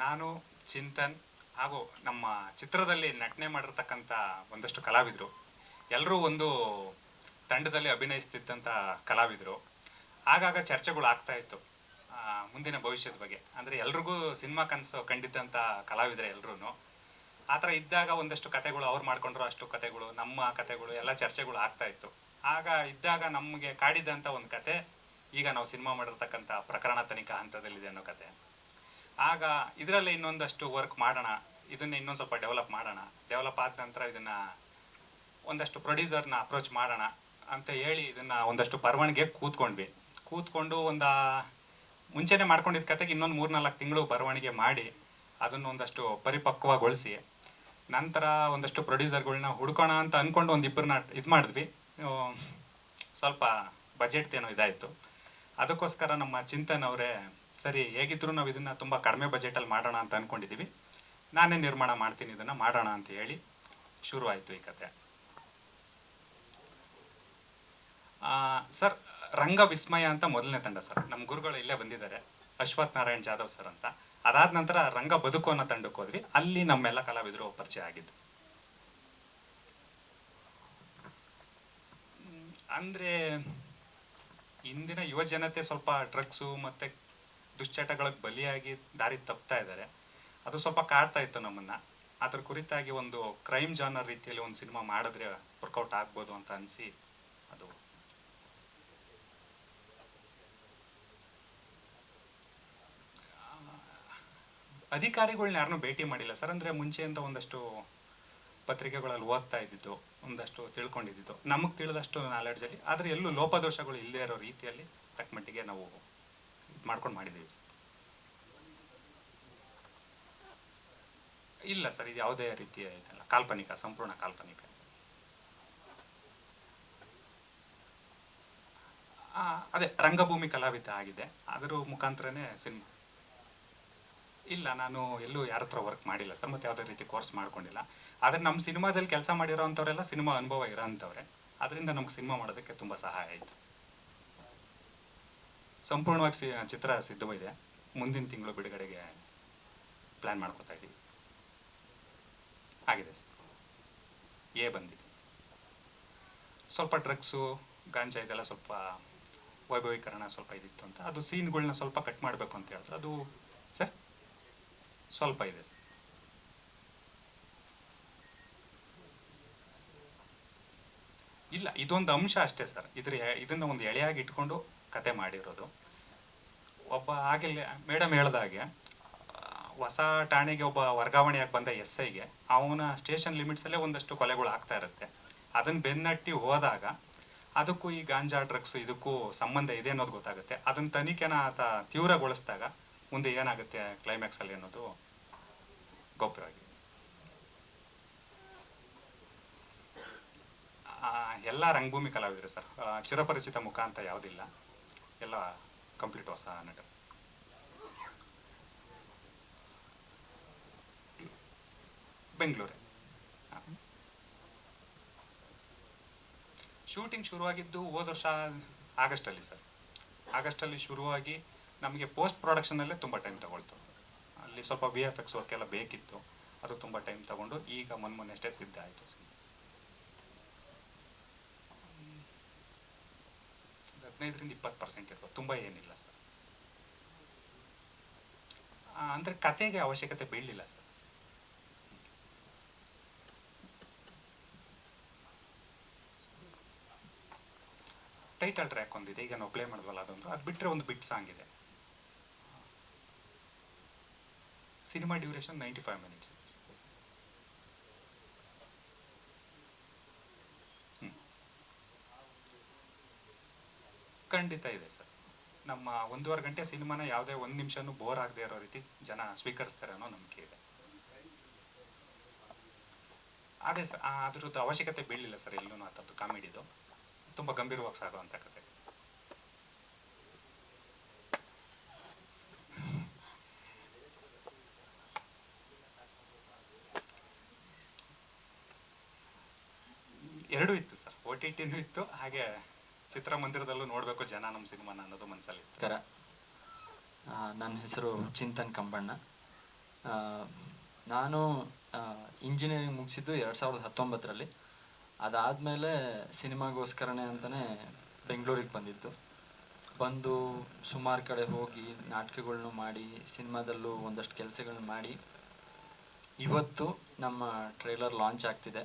ನಾನು ಚಿಂತನ್ ಹಾಗೂ ನಮ್ಮ ಚಿತ್ರದಲ್ಲಿ ನಟನೆ ಮಾಡಿರ್ತಕ್ಕಂಥ ಒಂದಷ್ಟು ಕಲಾವಿದರು ಎಲ್ಲರೂ ಒಂದು ತಂಡದಲ್ಲಿ ಅಭಿನಯಿಸ್ತಿದ್ದಂಥ ಕಲಾವಿದರು. ಆಗಾಗ ಚರ್ಚೆಗಳು ಆಗ್ತಾ ಇತ್ತು ಮುಂದಿನ ಭವಿಷ್ಯದ ಬಗ್ಗೆ. ಅಂದರೆ ಎಲ್ರಿಗೂ ಸಿನಿಮಾ ಕನಸು ಕಂಡಿದ್ದಂಥ ಕಲಾವಿದರೆ ಎಲ್ಲರೂ. ಆ ಥರ ಇದ್ದಾಗ ಒಂದಷ್ಟು ಕತೆಗಳು ಅವ್ರು ಮಾಡ್ಕೊಂಡ್ರು, ಅಷ್ಟು ಕತೆಗಳು ನಮ್ಮ ಕತೆಗಳು ಎಲ್ಲ ಚರ್ಚೆಗಳು ಆಗ್ತಾ ಇತ್ತು. ಆಗ ಇದ್ದಾಗ ನಮಗೆ ಕಾಡಿದಂಥ ಒಂದು ಕತೆ ಈಗ ನಾವು ಸಿನಿಮಾ ಮಾಡಿರ್ತಕ್ಕಂಥ ಪ್ರಕರಣ ತನಿಖಾ ಹಂತದಲ್ಲಿದೆ ಅನ್ನೋ ಕತೆ. ಆಗ ಇದರಲ್ಲಿ ಇನ್ನೊಂದಷ್ಟು ವರ್ಕ್ ಮಾಡೋಣ, ಇದನ್ನ ಇನ್ನೊಂದು ಸ್ವಲ್ಪ ಡೆವಲಪ್ ಆದ ನಂತರ ಇದನ್ನ ಒಂದಷ್ಟು ಪ್ರೊಡ್ಯೂಸರ್ನ ಅಪ್ರೋಚ್ ಮಾಡೋಣ ಅಂತ ಹೇಳಿ ಇದನ್ನ ಒಂದಷ್ಟು ಬರವಣಿಗೆ ಕೂತ್ಕೊಂಡು ಮುಂಚೆನೆ ಮಾಡ್ಕೊಂಡಿದ್ದ ಕತೆಗೆ ಇನ್ನೊಂದು 3-4 ತಿಂಗಳು ಬರವಣಿಗೆ ಮಾಡಿ ಅದನ್ನ ಒಂದಷ್ಟು ಪರಿಪಕ್ವಗೊಳಿಸಿ ನಂತರ ಒಂದಷ್ಟು ಪ್ರೊಡ್ಯೂಸರ್ಗಳನ್ನ ಹುಡ್ಕೋಣ ಅಂತ ಅನ್ಕೊಂಡು ಒಂದಿಬ್ಬರನ್ನ ಇದು ಮಾಡಿದ್ವಿ. ಸ್ವಲ್ಪ ಬಜೆಟ್ ಏನೋ ಇದಾಯಿತು. ಅದಕ್ಕೋಸ್ಕರ ನಮ್ಮ ಚಿಂತನ್ ಅವರೇ, ಸರಿ ಹೇಗಿದ್ರು ನಾವು ಇದನ್ನ ತುಂಬ ಕಡಿಮೆ ಬಜೆಟಲ್ಲಿ ಮಾಡೋಣ ಅಂತ ಅಂದ್ಕೊಂಡಿದ್ದೀವಿ, ನಾನೇ ನಿರ್ಮಾಣ ಮಾಡ್ತೀನಿ, ಇದನ್ನು ಮಾಡೋಣ ಅಂತ ಹೇಳಿ ಶುರುವಾಯಿತು ಈ ಕತೆ. ಸರ್, ರಂಗ ವಿಸ್ಮಯ ಅಂತ ಮೊದಲನೇ ತಂಡ ಸರ್. ನಮ್ಮ ಗುರುಗಳು ಇಲ್ಲೇ ಬಂದಿದ್ದಾರೆ, ಅಶ್ವಥ್ ನಾರಾಯಣ್ ಜಾಧವ್ ಸರ್ ಅಂತ. ಅದಾದ ನಂತರ ರಂಗ ಬದುಕು ಅನ್ನೋ ತಂಡಕ್ಕೆ ಹೋದ್ವಿ, ಅಲ್ಲಿ ನಮ್ಮೆಲ್ಲ ಕಲಾವಿದರು ಪರಿಚಯ ಆಗಿದ್ದು. ಅಂದರೆ ಇಂದಿನ ಯುವ ಜನತೆ ಸ್ವಲ್ಪ ಡ್ರಗ್ಸು ಮತ್ತು ದುಶ್ಚಟಗಳಿಗೆ ಬಲಿಯಾಗಿ ದಾರಿ ತಪ್ತಾ ಇದ್ದಾರೆ. ಅದು ಸ್ವಲ್ಪ ಕಾಡ್ತಾ ಇತ್ತು ನಮ್ಮನ್ನ. ಅದ್ರ ಕುರಿತಾಗಿ ಒಂದು ಕ್ರೈಮ್ ಜಾನರ್ ರೀತಿಯಲ್ಲಿ ಒಂದು ಸಿನಿಮಾ ಮಾಡಿದ್ರೆ ವರ್ಕೌಟ್ ಆಗ್ಬೋದು ಅಂತ ಅನಿಸಿ ಅದು. ಅಧಿಕಾರಿಗಳನ್ನ ಯಾರನ್ನೂ ಭೇಟಿ ಮಾಡಿಲ್ಲ ಸರ್. ಅಂದರೆ ಮುಂಚೆಯಿಂದ ಒಂದಷ್ಟು ಪತ್ರಿಕೆಗಳಲ್ಲಿ ಓದ್ತಾ ಇದ್ದಿದ್ದು, ಒಂದಷ್ಟು ತಿಳ್ಕೊಂಡಿದ್ದು, ನಮಗೆ ತಿಳಿದಷ್ಟು ನಾಲೆಡ್ಜಲ್ಲಿ. ಆದರೆ ಎಲ್ಲೂ ಲೋಪದೋಷಗಳು ಇಲ್ಲದೆ ಇರೋ ರೀತಿಯಲ್ಲಿ ತಕ್ಕ ಮಟ್ಟಿಗೆ ನಾವು ಇದು ಮಾಡ್ಕೊಂಡು ಮಾಡಿದ್ದೀವಿ ಸರ್. ಇಲ್ಲ ಸರ್, ಇದು ಯಾವುದೇ ರೀತಿಯ ಇದಲ್ಲ, ಕಾಲ್ಪನಿಕ, ಸಂಪೂರ್ಣ ಕಾಲ್ಪನಿಕ. ಅದೇ ರಂಗಭೂಮಿ ಕಲಾವಿದ ಆಗಿದೆ, ಅದರ ಮುಖಾಂತರನೇ ಸಿನಿಮಾ. ಇಲ್ಲ, ನಾನು ಎಲ್ಲೂ ಯಾರ ಹತ್ರ ವರ್ಕ್ ಮಾಡಿಲ್ಲ ಸರ್, ಮತ್ತೆ ಯಾವುದೇ ರೀತಿ ಕೋರ್ಸ್ ಮಾಡ್ಕೊಂಡಿಲ್ಲ. ಆದರೆ ನಮ್ಮ ಸಿನಿಮಾದಲ್ಲಿ ಕೆಲಸ ಮಾಡಿರೋ ಅಂಥವರೆಲ್ಲ ಸಿನಿಮಾ ಅನುಭವ ಇರೋ ಅಂಥವ್ರೆ. ಅದರಿಂದ ನಮ್ಗೆ ಸಿನಿಮಾ ಮಾಡೋದಕ್ಕೆ ತುಂಬ ಸಹಾಯ ಆಯಿತು. ಸಂಪೂರ್ಣವಾಗಿ ಚಿತ್ರ ಸಿದ್ಧವಿದೆ, ಮುಂದಿನ ತಿಂಗಳು ಬಿಡುಗಡೆಗೆ ಪ್ಲ್ಯಾನ್ ಮಾಡ್ಕೋತಾ ಇದ್ದೀವಿ. ಆಗಿದೆ ಸರ್, ಬಂದಿದೆ. ಸ್ವಲ್ಪ ಡ್ರಗ್ಸು, ಗಾಂಜಾ ಇದೆಲ್ಲ ಸ್ವಲ್ಪ ವೈಭವೀಕರಣ ಸ್ವಲ್ಪ ಇದಿತ್ತು ಅಂತ, ಅದು ಸೀನ್ಗಳನ್ನ ಸ್ವಲ್ಪ ಕಟ್ ಮಾಡಬೇಕು ಅಂತ ಹೇಳಿದ್ರು. ಅದು ಸರ್ ಸ್ವಲ್ಪ ಇದೆ ಸರ್. ಇಲ್ಲ, ಇದೊಂದು ಅಂಶ ಅಷ್ಟೇ ಸರ್. ಇದನ್ನ ಒಂದು ಎಳೆಯಾಗಿ ಇಟ್ಕೊಂಡು ಕತೆ ಮಾಡಿರೋದು. ಒಬ್ಬ ಆಗಿಲ್ಲ ಮೇಡಮ್ ಹೇಳ್ದಾಗೆ, ಹೊಸ ಠಾಣೆಗೆ ಒಬ್ಬ ವರ್ಗಾವಣೆಯಾಗಿ ಬಂದ SIಗೆ ಅವನ ಸ್ಟೇಷನ್ ಲಿಮಿಟ್ಸಲ್ಲೇ ಒಂದಷ್ಟು ಕೊಲೆಗಳು ಆಗ್ತಾ ಇರುತ್ತೆ. ಅದನ್ನು ಬೆನ್ನಟ್ಟಿ ಹೋದಾಗ ಅದಕ್ಕೂ ಈ ಗಾಂಜಾ ಡ್ರಗ್ಸ್ ಇದಕ್ಕೂ ಸಂಬಂಧ ಇದೆ ಅನ್ನೋದು ಗೊತ್ತಾಗುತ್ತೆ. ಅದನ್ನ ತನಿಖೆನ ಆತ ತೀವ್ರಗೊಳಿಸಿದಾಗ ಮುಂದೆ ಏನಾಗುತ್ತೆ ಕ್ಲೈಮ್ಯಾಕ್ಸಲ್ಲಿ ಅನ್ನೋದು ಗೌಪ್ಯವಾಗಿ. ಎಲ್ಲ ರಂಗಭೂಮಿ ಕಲಾವಿದರು ಸರ್, ಚಿರಪರಿಚಿತ ಮುಖ ಅಂತ ಯಾವುದಿಲ್ಲ, ಎಲ್ಲ ಕಂಪ್ಲೀಟ್ ಹೊಸ ನಟರು. ಬೆಂಗಳೂರೇ. ಶೂಟಿಂಗ್ ಶುರುವಾಗಿದ್ದು ಹೋದ ವರ್ಷ ಆಗಸ್ಟಲ್ಲಿ ಸರ್. ಆಗಸ್ಟಲ್ಲಿ ಶುರುವಾಗಿ ನಮಗೆ ಪೋಸ್ಟ್ ಪ್ರೊಡಕ್ಷನಲ್ಲೇ ತುಂಬ ಟೈಮ್ ತಗೊಳ್ತು. ಅಲ್ಲಿ ಸ್ವಲ್ಪ VFX ವರ್ಕ್ ಎಲ್ಲ ಬೇಕಿತ್ತು, ಅದು ತುಂಬ ಟೈಮ್ ತಗೊಂಡು ಈಗ ಮೊನ್ನೆಷ್ಟೇ ಸಿದ್ಧ ಆಯಿತು. 15-20% ಇರ್ಬೋದು, ತುಂಬ ಏನಿಲ್ಲ ಸರ್. ಅಂದರೆ ಕತೆಗೆ ಅವಶ್ಯಕತೆ ಬೀಳಲಿಲ್ಲ ಸರ್. ಟೈಟಲ್ ಟ್ರ್ಯಾಕ್ ಒಂದಿದೆ, ಈಗ ನಾವು ಪ್ಲೇ ಮಾಡಿದ್ವಲ್ಲ ಅದೊಂದು. ಅದು ಬಿಟ್ಟರೆ ಒಂದು ಬಿಟ್ ಸಾಂಗ್ ಇದೆ. Cinema duration 95 minutes. ಖಂಡಿತ ಇದೆ ಸರ್. ನಮ್ಮ 1.5 ಗಂಟೆ ಸಿನಿಮಾನ ಯಾವುದೇ 1 ನಿಮಿಷನೂ ಬೋರ್ ಆಗದೆ ಇರೋ ರೀತಿ ಜನ ಸ್ವೀಕರಿಸ್ತಾರೆ ಅನ್ನೋ ನಂಬಿಕೆ ಇದೆ. ಅದೇ ಸರ್, ಅದ್ರದ್ದು ಅವಶ್ಯಕತೆ ಬೀಳಲಿಲ್ಲ ಸರ್ ಎಲ್ಲೂ. ಅಂಥದ್ದು ಕಾಮಿಡಿದು ತುಂಬ ಗಂಭೀರವಾಗಿ ಸಾಗುವಂಥ ಕತೆ. ಎರಡೂ ಇತ್ತು ಸರ್, OTTನೂ ಇತ್ತು, ಹಾಗೆ ಚಿತ್ರಮಂದಿರದಲ್ಲೂ ನೋಡಬೇಕು ಜನ ನಮ್ಮ ಸಿನಿಮಾನ ಅನ್ನೋದು ಮನಸ್ಸಲ್ಲಿ. ನನ್ನ ಹೆಸರು ಚಿಂತನ್ ಕಂಬಣ್ಣ. ಆ, ನಾನು ಇಂಜಿನಿಯರಿಂಗ್ ಮುಗಿಸಿದ್ದು 2019ರಲ್ಲಿ. ಅದಾದಮೇಲೆ ಸಿನಿಮಾಗೋಸ್ಕರನೇ ಅಂತಲೇ ಬೆಂಗಳೂರಿಗೆ ಬಂದು ಸುಮಾರು ಕಡೆ ಹೋಗಿ ನಾಟಕಗಳ್ನು ಮಾಡಿ ಸಿನಿಮಾದಲ್ಲೂ ಒಂದಷ್ಟು ಕೆಲಸಗಳನ್ನ ಮಾಡಿ ಇವತ್ತು ನಮ್ಮ ಟ್ರೈಲರ್ ಲಾಂಚ್ ಆಗ್ತಿದೆ.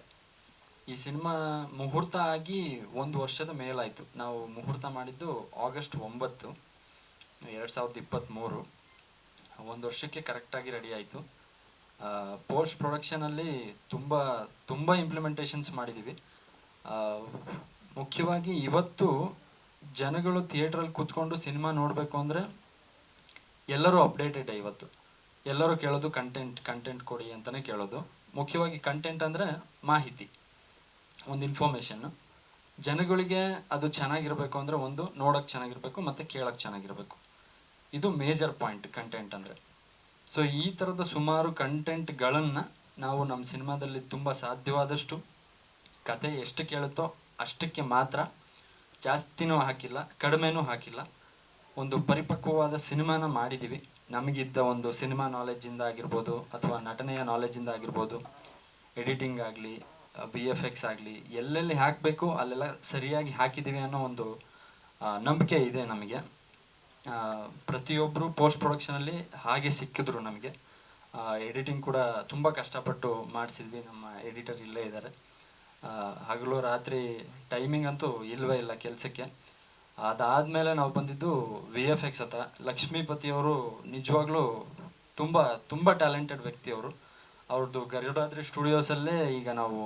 ಈ ಸಿನಿಮಾ ಮುಹೂರ್ತ ಆಗಿ 1 ವರ್ಷದ ಮೇಲಾಯಿತು. ನಾವು ಮುಹೂರ್ತ ಮಾಡಿದ್ದು August 9, 2023. 1 ವರ್ಷಕ್ಕೆ ಕರೆಕ್ಟಾಗಿ ರೆಡಿ ಆಯಿತು. ಪೋಸ್ಟ್ ಪ್ರೊಡಕ್ಷನಲ್ಲಿ ತುಂಬ ಇಂಪ್ಲಿಮೆಂಟೇಷನ್ಸ್ ಮಾಡಿದ್ದೀವಿ. ಮುಖ್ಯವಾಗಿ ಇವತ್ತು ಜನಗಳು ಥಿಯೇಟ್ರಲ್ಲಿ ಕೂತ್ಕೊಂಡು ಸಿನಿಮಾ ನೋಡಬೇಕು ಅಂದರೆ ಎಲ್ಲರೂ ಅಪ್ಡೇಟೆಡ್. ಇವತ್ತು ಎಲ್ಲರೂ ಕೇಳೋದು ಕಂಟೆಂಟ್ ಕೊಡಿ ಅಂತಲೇ ಕೇಳೋದು. ಮುಖ್ಯವಾಗಿ ಕಂಟೆಂಟ್ ಅಂದರೆ ಮಾಹಿತಿ, ಒಂದು ಇನ್ಫಾರ್ಮೇಷನ್ನು. ಜನಗಳಿಗೆ ಅದು ಚೆನ್ನಾಗಿರಬೇಕು ಅಂದರೆ ಒಂದು ನೋಡೋಕ್ಕೆ ಚೆನ್ನಾಗಿರಬೇಕು ಮತ್ತು ಕೇಳೋಕ್ಕೆ ಚೆನ್ನಾಗಿರಬೇಕು. ಇದು ಮೇಜರ್ ಪಾಯಿಂಟ್ ಕಂಟೆಂಟ್ ಅಂದರೆ. ಸೊ ಈ ಥರದ ಸುಮಾರು ಕಂಟೆಂಟ್ಗಳನ್ನು ನಾವು ನಮ್ಮ ಸಿನಿಮಾದಲ್ಲಿ ತುಂಬ ಸಾಧ್ಯವಾದಷ್ಟು ಕತೆ ಎಷ್ಟು ಕೇಳುತ್ತೋ ಅಷ್ಟಕ್ಕೆ ಮಾತ್ರ, ಜಾಸ್ತಿನೂ ಹಾಕಿಲ್ಲ ಕಡಿಮೆನೂ ಹಾಕಿಲ್ಲ, ಒಂದು ಪರಿಪಕ್ವವಾದ ಸಿನಿಮಾನ ಮಾಡಿದ್ದೀವಿ. ನಮಗಿದ್ದ ಒಂದು ಸಿನಿಮಾ ನಾಲೆಡ್ಜಿಂದ ಆಗಿರ್ಬೋದು ಅಥವಾ ನಟನೆಯ ನಾಲೆಡ್ಜಿಂದ ಆಗಿರ್ಬೋದು, ಎಡಿಟಿಂಗ್ ಆಗಲಿ VFX ಆಗಲಿ ಎಲ್ಲೆಲ್ಲಿ ಹಾಕಬೇಕು ಅಲ್ಲೆಲ್ಲ ಸರಿಯಾಗಿ ಹಾಕಿದ್ದೀವಿ ಅನ್ನೋ ಒಂದು ನಂಬಿಕೆ ಇದೆ ನಮಗೆ. ಪ್ರತಿಯೊಬ್ಬರು ಪೋಸ್ಟ್ ಪ್ರೊಡಕ್ಷನಲ್ಲಿ ಹಾಗೆ ಸಿಕ್ಕಿದ್ರು ನಮಗೆ. ಎಡಿಟಿಂಗ್ ಕೂಡ ತುಂಬ ಕಷ್ಟಪಟ್ಟು ಮಾಡಿಸಿದ್ವಿ. ನಮ್ಮ ಎಡಿಟರ್ ಇಲ್ಲೇ ಇದ್ದಾರೆ. ಹಗಲು ರಾತ್ರಿ ಟೈಮಿಂಗ್ ಅಂತೂ ಇಲ್ಲವೇ ಇಲ್ಲ ಕೆಲಸಕ್ಕೆ. ಅದಾದಮೇಲೆ ನಾವು ಬಂದಿದ್ದು VFX ಹತ್ರ. ಲಕ್ಷ್ಮೀಪತಿಯವರು ನಿಜವಾಗ್ಲೂ ತುಂಬ ಟ್ಯಾಲೆಂಟೆಡ್ ವ್ಯಕ್ತಿಯವರು. ಅವ್ರದ್ದು ಗರುಡಾದ್ರಿ ಸ್ಟುಡಿಯೋಸಲ್ಲೇ ಈಗ ನಾವು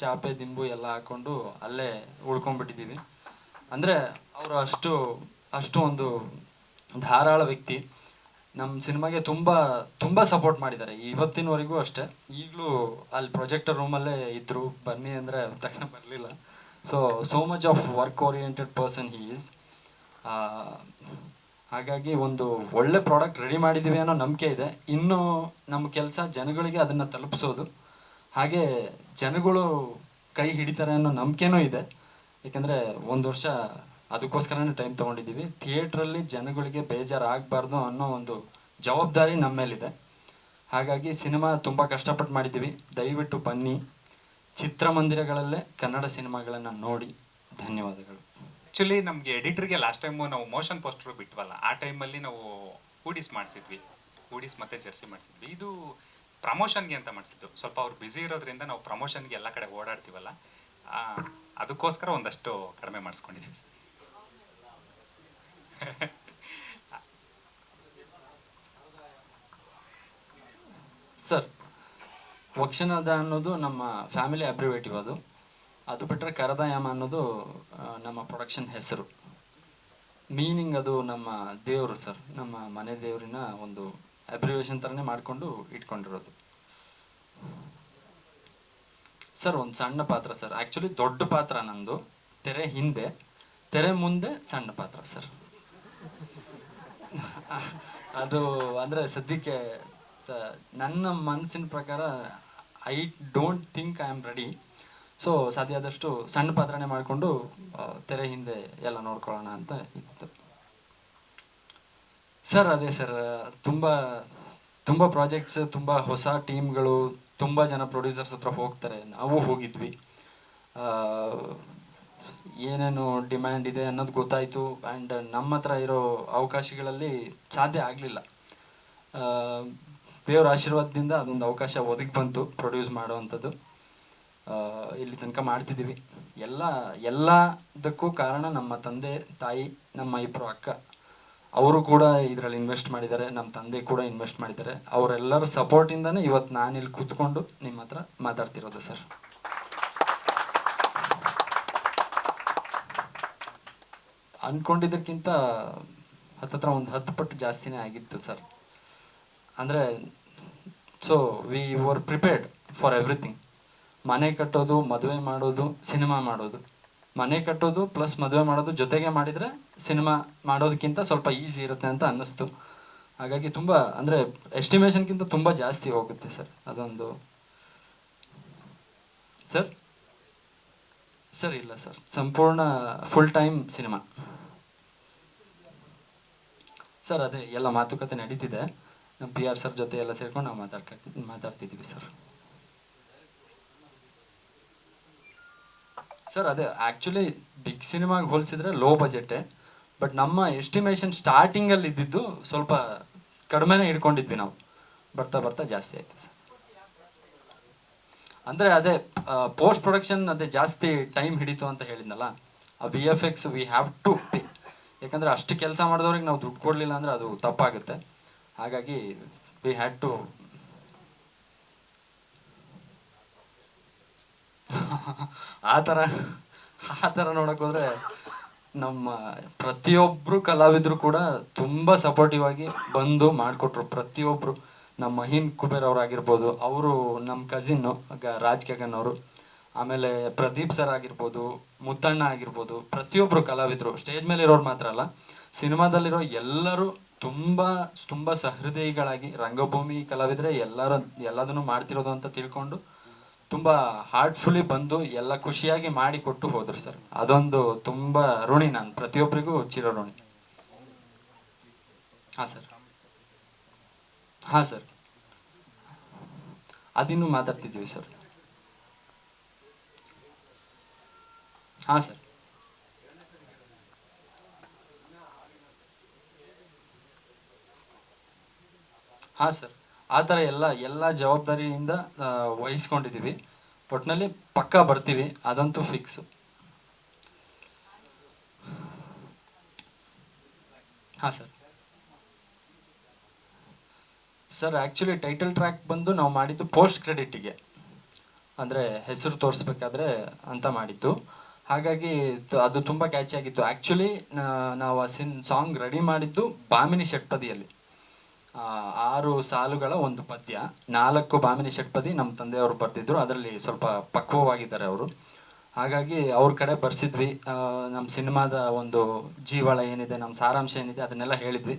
ಚಾಪೆ ದಿಂಬು ಎಲ್ಲ ಹಾಕ್ಕೊಂಡು ಅಲ್ಲೇ ಉಳ್ಕೊಂಡ್ಬಿಟ್ಟಿದ್ದೀವಿ. ಅಂದರೆ ಅವರು ಅಷ್ಟು ಒಂದು ಧಾರಾಳ ವ್ಯಕ್ತಿ. ನಮ್ಮ ಸಿನಿಮಾಗೆ ತುಂಬ ಸಪೋರ್ಟ್ ಮಾಡಿದ್ದಾರೆ ಇವತ್ತಿನವರೆಗೂ ಅಷ್ಟೇ. ಈಗಲೂ ಅಲ್ಲಿ ಪ್ರೊಜೆಕ್ಟರ್ ರೂಮಲ್ಲೇ ಇದ್ದರು. ಬನ್ನಿ ಅಂದರೆ ತಕ್ಷಣ ಬರಲಿಲ್ಲ. So much of work oriented person he is. ಹಾಗಾಗಿ ಒಂದು ಒಳ್ಳೆ ಪ್ರಾಡಕ್ಟ್ ರೆಡಿ ಮಾಡಿದ್ದೀವಿ ಅನ್ನೋ ನಂಬಿಕೆ ಇದೆ. ಇನ್ನು ನಮ್ಮ ಕೆಲಸ ಜನಗಳಿಗೆ ಅದನ್ನು ತಲುಪಿಸೋದು, ಹಾಗೆ ಜನಗಳು ಕೈ ಹಿಡಿತಾರೆ ಅನ್ನೋ ನಂಬಿಕೆನೂ ಇದೆ. ಏಕೆಂದರೆ 1 ವರ್ಷ ಅದಕ್ಕೋಸ್ಕರನೇ ಟೈಮ್ ತೊಗೊಂಡಿದ್ದೀವಿ. ಥಿಯೇಟ್ರಲ್ಲಿ ಜನಗಳಿಗೆ ಬೇಜಾರಾಗಬಾರ್ದು ಅನ್ನೋ ಒಂದು ಜವಾಬ್ದಾರಿ ನಮ್ಮ ಮೇಲಿದೆ. ಹಾಗಾಗಿ ಸಿನಿಮಾ ತುಂಬ ಕಷ್ಟಪಟ್ಟು ಮಾಡಿದ್ದೀವಿ. ದಯವಿಟ್ಟು ಬನ್ನಿ, ಚಿತ್ರಮಂದಿರಗಳಲ್ಲೇ ಕನ್ನಡ ಸಿನಿಮಾಗಳನ್ನು ನೋಡಿ. ಧನ್ಯವಾದಗಳು. ಆ್ಯಕ್ಚುಲಿ ನಮಗೆ ಎಡಿಟರ್ಗೆ ಲಾಸ್ಟ್ ಟೈಮು ನಾವು ಮೋಷನ್ ಪೋಸ್ಟರ್ ಬಿಟ್ವಲ್ಲ, ಆ ಟೈಮಲ್ಲಿ ನಾವು ಹೂಡೀಸ್ ಮಾಡಿಸಿದ್ವಿ. ಹೂಡೀಸ್ ಮತ್ತು ಜರ್ಸಿ ಮಾಡಿಸಿದ್ವಿ. ಇದು ಪ್ರಮೋಷನ್ಗೆ ಅಂತ ಮಾಡಿಸಿದ್ದು. ಸ್ವಲ್ಪ ಅವ್ರು ಬ್ಯುಸಿ ಇರೋದ್ರಿಂದ ನಾವು ಪ್ರಮೋಷನ್ಗೆ ಎಲ್ಲ ಕಡೆ ಓಡಾಡ್ತೀವಲ್ಲ, ಅದಕ್ಕೋಸ್ಕರ ಒಂದಷ್ಟು ಕಡಿಮೆ ಮಾಡಿಸ್ಕೊಂಡಿದ್ವಿ. ಸರ್, ವಕ್ಷನಾದ ಅನ್ನೋದು ನಮ್ಮ ಫ್ಯಾಮಿಲಿ ಅಬ್ರಿವೇಟಿವ್. ಅದು ಬಿಟ್ಟರೆ ಕರದಯಾಮ ಅನ್ನೋದು ನಮ್ಮ ಪ್ರೊಡಕ್ಷನ್ ಹೆಸರು. ಮೀನಿಂಗ್ ಅದು ನಮ್ಮ ದೇವರು ಸರ್, ನಮ್ಮ ಮನೆ ದೇವರಿನ ಒಂದು ಅಬ್ರಿವೇಷನ್ ಥರನೇ ಮಾಡಿಕೊಂಡು ಇಟ್ಕೊಂಡಿರೋದು. ಸರ್, ಒಂದು ಸಣ್ಣ ಪಾತ್ರ ಸರ್. ಆ್ಯಕ್ಚುಲಿ ದೊಡ್ಡ ಪಾತ್ರ ನಂದು. ತೆರೆ ಹಿಂದೆ, ತೆರೆ ಮುಂದೆ ಸಣ್ಣ ಪಾತ್ರ ಸರ್. ಅದು ಅಂದರೆ ಸದ್ಯಕ್ಕೆ ನನ್ನ ಮನಸ್ಸಿನ ಪ್ರಕಾರ I don't think I am ready. So ಸಾಧ್ಯ ಆದಷ್ಟು ಸಣ್ಣ ಪಾತ್ರನೇ ಮಾಡಿಕೊಂಡು ತೆರೆ ಹಿಂದೆ ಎಲ್ಲ ನೋಡ್ಕೊಳ್ಳೋಣ ಅಂತ ಇತ್ತು ಸರ್. ಅದೇ ಸರ್, ತುಂಬ ಪ್ರಾಜೆಕ್ಟ್ಸ್, ತುಂಬ ಹೊಸ ಟೀಮ್ಗಳು, ತುಂಬ ಜನ ಪ್ರೊಡ್ಯೂಸರ್ಸ್ ಹತ್ರ ಹೋಗ್ತಾರೆ. ನಾವು ಹೋಗಿದ್ವಿ. ಏನೇನು ಡಿಮ್ಯಾಂಡ್ ಇದೆ ಅನ್ನೋದು ಗೊತ್ತಾಯಿತು. ಆ್ಯಂಡ್ ನಮ್ಮ ಹತ್ರ ಇರೋ ಅವಕಾಶಗಳಲ್ಲಿ ಸಾಧ್ಯ ಆಗಲಿಲ್ಲ. ದೇವರ ಆಶೀರ್ವಾದದಿಂದ ಅದೊಂದು ಅವಕಾಶ ಒದಗಿ ಬಂತು ಪ್ರೊಡ್ಯೂಸ್ ಮಾಡೋ ಅಂಥದ್ದು. ಇಲ್ಲಿ ತನಕ ಮಾಡ್ತಿದ್ದೀವಿ. ಎಲ್ಲದಕ್ಕೂ ಕಾರಣ ನಮ್ಮ ತಂದೆ ತಾಯಿ, ನಮ್ಮ ಇಬ್ಬರು ಅಕ್ಕ. ಅವರು ಕೂಡ ಇದರಲ್ಲಿ ಇನ್ವೆಸ್ಟ್ ಮಾಡಿದ್ದಾರೆ. ನಮ್ಮ ತಂದೆ ಕೂಡ ಇನ್ವೆಸ್ಟ್ ಮಾಡಿದ್ದಾರೆ. ಅವರೆಲ್ಲರ ಸಪೋರ್ಟಿಂದನೇ ಇವತ್ತು ನಾನು ಇಲ್ಲಿ ಕೂತ್ಕೊಂಡು ನಿಮ್ಮ ಹತ್ರ ಮಾತಾಡ್ತಿರೋದು ಸರ್. ಅಂದ್ಕೊಂಡಿದ್ದಕ್ಕಿಂತ ಹತ್ತತ್ರ ಒಂದು 10 ಪಟ್ಟು ಜಾಸ್ತಿನೇ ಆಗಿತ್ತು ಸರ್. ಅಂದರೆ so we were prepared for everything. ಮನೆ ಕಟ್ಟೋದು, ಮದುವೆ ಮಾಡೋದು, ಸಿನಿಮಾ ಮಾಡೋದು. ಮನೆ ಕಟ್ಟೋದು ಪ್ಲಸ್ ಮದುವೆ ಮಾಡೋದು ಜೊತೆಗೆ ಮಾಡಿದರೆ ಸಿನಿಮಾ ಮಾಡೋದಕ್ಕಿಂತ ಸ್ವಲ್ಪ ಈಸಿ ಇರುತ್ತೆ ಅಂತ ಅನ್ನಿಸ್ತು. ಹಾಗಾಗಿ ತುಂಬ ಅಂದರೆ ಎಸ್ಟಿಮೇಷನ್ಗಿಂತ ತುಂಬ ಜಾಸ್ತಿ ಹೋಗುತ್ತೆ ಸರ್ ಅದೊಂದು. ಸರ್ ಇಲ್ಲ ಸರ್, ಸಂಪೂರ್ಣ ಫುಲ್ ಟೈಮ್ ಸಿನಿಮಾ ಸರ್. ಅದೇ ಎಲ್ಲ ಮಾತುಕತೆ ನಡೀತಿದೆ. ನಮ್ಮ ಪಿ ಆರ್ ಸರ್ ಜೊತೆ ಎಲ್ಲ ಸೇರ್ಕೊಂಡು ನಾವು ಮಾತಾಡ್ತಿದ್ದೀವಿ ಸರ್. ಸರ್ ಅದೇ ಆ್ಯಕ್ಚುಲಿ ಬಿಗ್ ಸಿನಿಮಾಗೆ ಹೋಲಿಸಿದ್ರೆ ಲೋ ಬಜೆಟೇ, ಬಟ್ ನಮ್ಮ ಎಸ್ಟಿಮೇಷನ್ ಸ್ಟಾರ್ಟಿಂಗಲ್ಲಿ ಇದ್ದಿದ್ದು ಸ್ವಲ್ಪ ಕಡಿಮೆನೇ ಇಟ್ಕೊಂಡಿದ್ವಿ ನಾವು, ಬರ್ತಾ ಬರ್ತಾ ಜಾಸ್ತಿ ಆಯಿತು ಸರ್. ಅಂದರೆ ಅದೇ ಪೋಸ್ಟ್ ಪ್ರೊಡಕ್ಷನ್ ಅದೇ ಜಾಸ್ತಿ ಟೈಮ್ ಹಿಡಿತು ಅಂತ ಹೇಳಿದ್ನಲ್ಲ, ಆ V F X we have to pay, ಯಾಕಂದರೆ ಅಷ್ಟು ಕೆಲಸ ಮಾಡಿದವ್ರಿಗೆ ನಾವು ದುಡ್ಡು ಕೊಡಲಿಲ್ಲ ಅಂದರೆ ಅದು ತಪ್ಪಾಗುತ್ತೆ. ಹಾಗಾಗಿ ವಿ ಹ್ಯಾಡ್ ಟು ಆ ಥರ ನೋಡಕ್ಕೆ ಹೋದರೆ ನಮ್ಮ ಪ್ರತಿಯೊಬ್ಬರು ಕಲಾವಿದರು ಕೂಡ ತುಂಬ ಸಪೋರ್ಟಿವ್ ಆಗಿ ಬಂದು ಮಾಡಿಕೊಟ್ರು. ಪ್ರತಿಯೊಬ್ಬರು ನಮ್ಮ ಮಹೀನ್ ಕುಬೇರ್ ಅವರಾಗಿರ್ಬೋದು, ಅವರು ನಮ್ಮ ಕಸಿನ್ನು ರಾಜ್ ಕೆಗನ್ ಅವರು, ಆಮೇಲೆ ಪ್ರದೀಪ್ ಸರ್ ಆಗಿರ್ಬೋದು, ಮುತ್ತಣ್ಣ ಆಗಿರ್ಬೋದು, ಪ್ರತಿಯೊಬ್ಬರು ಕಲಾವಿದರು ಸ್ಟೇಜ್ ಮೇಲೆ ಇರೋರು ಮಾತ್ರ ಅಲ್ಲ, ಸಿನಿಮಾದಲ್ಲಿರೋ ಎಲ್ಲರೂ ತುಂಬ ತುಂಬ ಸಹೃದಯಿಗಳಾಗಿ ರಂಗಭೂಮಿ ಕಲಾವಿದರೆ ಎಲ್ಲದನ್ನು ಮಾಡ್ತಿರೋದು ಅಂತ ತಿಳ್ಕೊಂಡು ತುಂಬ ಹಾರ್ಟ್ಫುಲಿ ಬಂದು ಎಲ್ಲ ಖುಷಿಯಾಗಿ ಮಾಡಿ ಕೊಟ್ಟು ಹೋದ್ರು ಸರ್. ಅದೊಂದು ತುಂಬ ಋಣಿ, ನಾನು ಪ್ರತಿಯೊಬ್ಬರಿಗೂ ಚಿರ ಋಣಿ. ಹಾಂ ಸರ್, ಹಾಂ ಸರ್, ಅದಿನ್ನೂ ಮಾತಾಡ್ತಿದ್ವಿ ಸರ್. ಹಾಂ ಸರ್, ಹಾಂ ಸರ್, ಆ ಥರ ಎಲ್ಲ ಜವಾಬ್ದಾರಿಯಿಂದ ವಹಿಸ್ಕೊಂಡಿದ್ದೀವಿ. ಒಟ್ಟಿನಲ್ಲಿ ಪಕ್ಕಾ ಬರ್ತೀವಿ, ಅದಂತೂ ಫಿಕ್ಸು. ಹಾಂ sir. Sir actually title track ಬಂದು ನಾವು ಮಾಡಿದ್ದು ಪೋಸ್ಟ್ ಕ್ರೆಡಿಟಿಗೆ, ಅಂದರೆ ಹೆಸರು ತೋರಿಸ್ಬೇಕಾದ್ರೆ ಅಂತ ಮಾಡಿದ್ದು. ಹಾಗಾಗಿ ಅದು ತುಂಬ ಕ್ಯಾಚಿ ಆಗಿತ್ತು. ಆ್ಯಕ್ಚುಲಿ ನಾವು ಆ ಸಾಂಗ್ ರೆಡಿ ಮಾಡಿದ್ದು ಭಾಮಿನಿ ಷಟ್ಪದಿಯಲ್ಲಿ, 6 ಸಾಲುಗಳ ಒಂದು ಪದ್ಯ, 4 ಭಾಮಿನಿ ಷಟ್ಪದಿ ನಮ್ಮ ತಂದೆಯವರು ಬರೆದಿದ್ರು. ಅದರಲ್ಲಿ ಸ್ವಲ್ಪ ಪಕ್ವವಾಗಿದ್ದಾರೆ ಅವರು, ಹಾಗಾಗಿ ಅವ್ರ ಕಡೆ ಬರ್ಸಿದ್ವಿ. ನಮ್ಮ ಸಿನಿಮಾದ ಒಂದು ಜೀವಾಳ ಏನಿದೆ, ನಮ್ಮ ಸಾರಾಂಶ ಏನಿದೆ ಅದನ್ನೆಲ್ಲ ಹೇಳಿದ್ವಿ.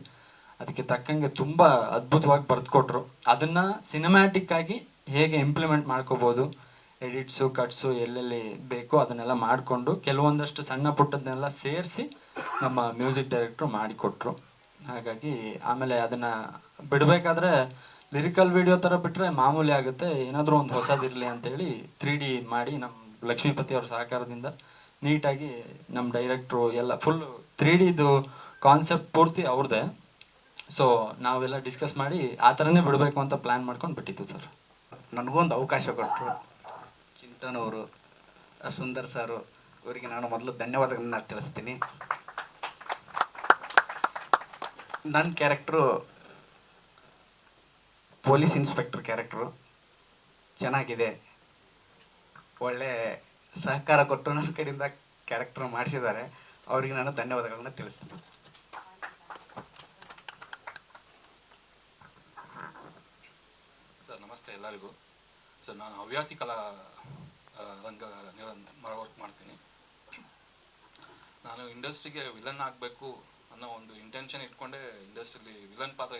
ಅದಕ್ಕೆ ತಕ್ಕಂಗೆ ತುಂಬ ಅದ್ಭುತವಾಗಿ ಬರೆದುಕೊಟ್ರು. ಅದನ್ನು ಸಿನಿಮ್ಯಾಟಿಕ್ ಆಗಿ ಹೇಗೆ ಇಂಪ್ಲಿಮೆಂಟ್ ಮಾಡ್ಕೋಬೋದು, ಎಡಿಟ್ಸು ಕಟ್ಸು ಎಲ್ಲೆಲ್ಲಿ ಬೇಕೋ ಅದನ್ನೆಲ್ಲ ಮಾಡಿಕೊಂಡು ಕೆಲವೊಂದಷ್ಟು ಸಣ್ಣ ಪುಟ್ಟದನ್ನೆಲ್ಲ ಸೇರಿಸಿ ನಮ್ಮ ಮ್ಯೂಸಿಕ್ ಡೈರೆಕ್ಟ್ರು ಮಾಡಿಕೊಟ್ರು. ಹಾಗಾಗಿ ಆಮೇಲೆ ಅದನ್ನು ಬಿಡಬೇಕಾದ್ರೆ ಲಿರಿಕಲ್ ವಿಡಿಯೋ ಥರ ಬಿಟ್ಟರೆ ಮಾಮೂಲಿ ಆಗುತ್ತೆ, ಏನಾದರೂ ಒಂದು ಹೊಸದಿರಲಿ ಅಂತೇಳಿ 3D ಮಾಡಿ ನಮ್ಮ ಲಕ್ಷ್ಮೀಪತಿ ಅವ್ರ ಸಹಕಾರದಿಂದ ನೀಟಾಗಿ ನಮ್ಮ ಡೈರೆಕ್ಟ್ರು ಎಲ್ಲ ಫುಲ್ 3Dದು ಕಾನ್ಸೆಪ್ಟ್ ಪೂರ್ತಿ ಅವ್ರದ್ದೇ. ಸೊ ನಾವೆಲ್ಲ ಡಿಸ್ಕಸ್ ಮಾಡಿ ಆ ಥರನೇ ಬಿಡಬೇಕು ಅಂತ ಪ್ಲ್ಯಾನ್ ಮಾಡ್ಕೊಂಡು ಬಿಟ್ಟಿತ್ತು ಸರ್. ನನಗೊಂದು ಅವಕಾಶ ಕೊಟ್ಟರು ಚಿಂತನ್ ಅವರು, ಸುಂದರ್ ಸಾರು, ಇವರಿಗೆ ನಾನು ಮೊದಲು ಧನ್ಯವಾದಗಳನ್ನ ತಿಳಿಸ್ತೀನಿ. ನನ್ನ ಕ್ಯಾರೆಕ್ಟ್ರು ಪೊಲೀಸ್ ಇನ್ಸ್ಪೆಕ್ಟರ್ ಕ್ಯಾರೆಕ್ಟ್ರು ಚೆನ್ನಾಗಿದೆ, ಒಳ್ಳೆ ಸಹಕಾರ ಕೊಟ್ಟು ನನ್ನ ಕಡೆಯಿಂದ ಕ್ಯಾರೆಕ್ಟರ್ ಮಾಡಿಸಿದ್ದಾರೆ. ಅವರಿಗೆ ನಾನು ಧನ್ಯವಾದಗಳನ್ನ ತಿಳಿಸ್ತೀನಿ. ಸರ್ ನಮಸ್ತೆ ಎಲ್ಲರಿಗೂ. ಸರ್ ನಾನು ಹವ್ಯಾಸಿ ಕಲಾ ರಂಗ ವರ್ಕ್ ಮಾಡ್ತೀನಿ. ನಾನು ಇಂಡಸ್ಟ್ರಿಗೆ ವಿಲನ್ ಆಗಬೇಕು ಅನ್ನೋ ಒಂದು ಇಂಟೆನ್ಷನ್ ಇಟ್ಕೊಂಡೆ ಇಂಡಸ್ಟ್ರಿಲಿ ವಿಲನ್ ಪಾತ್ರ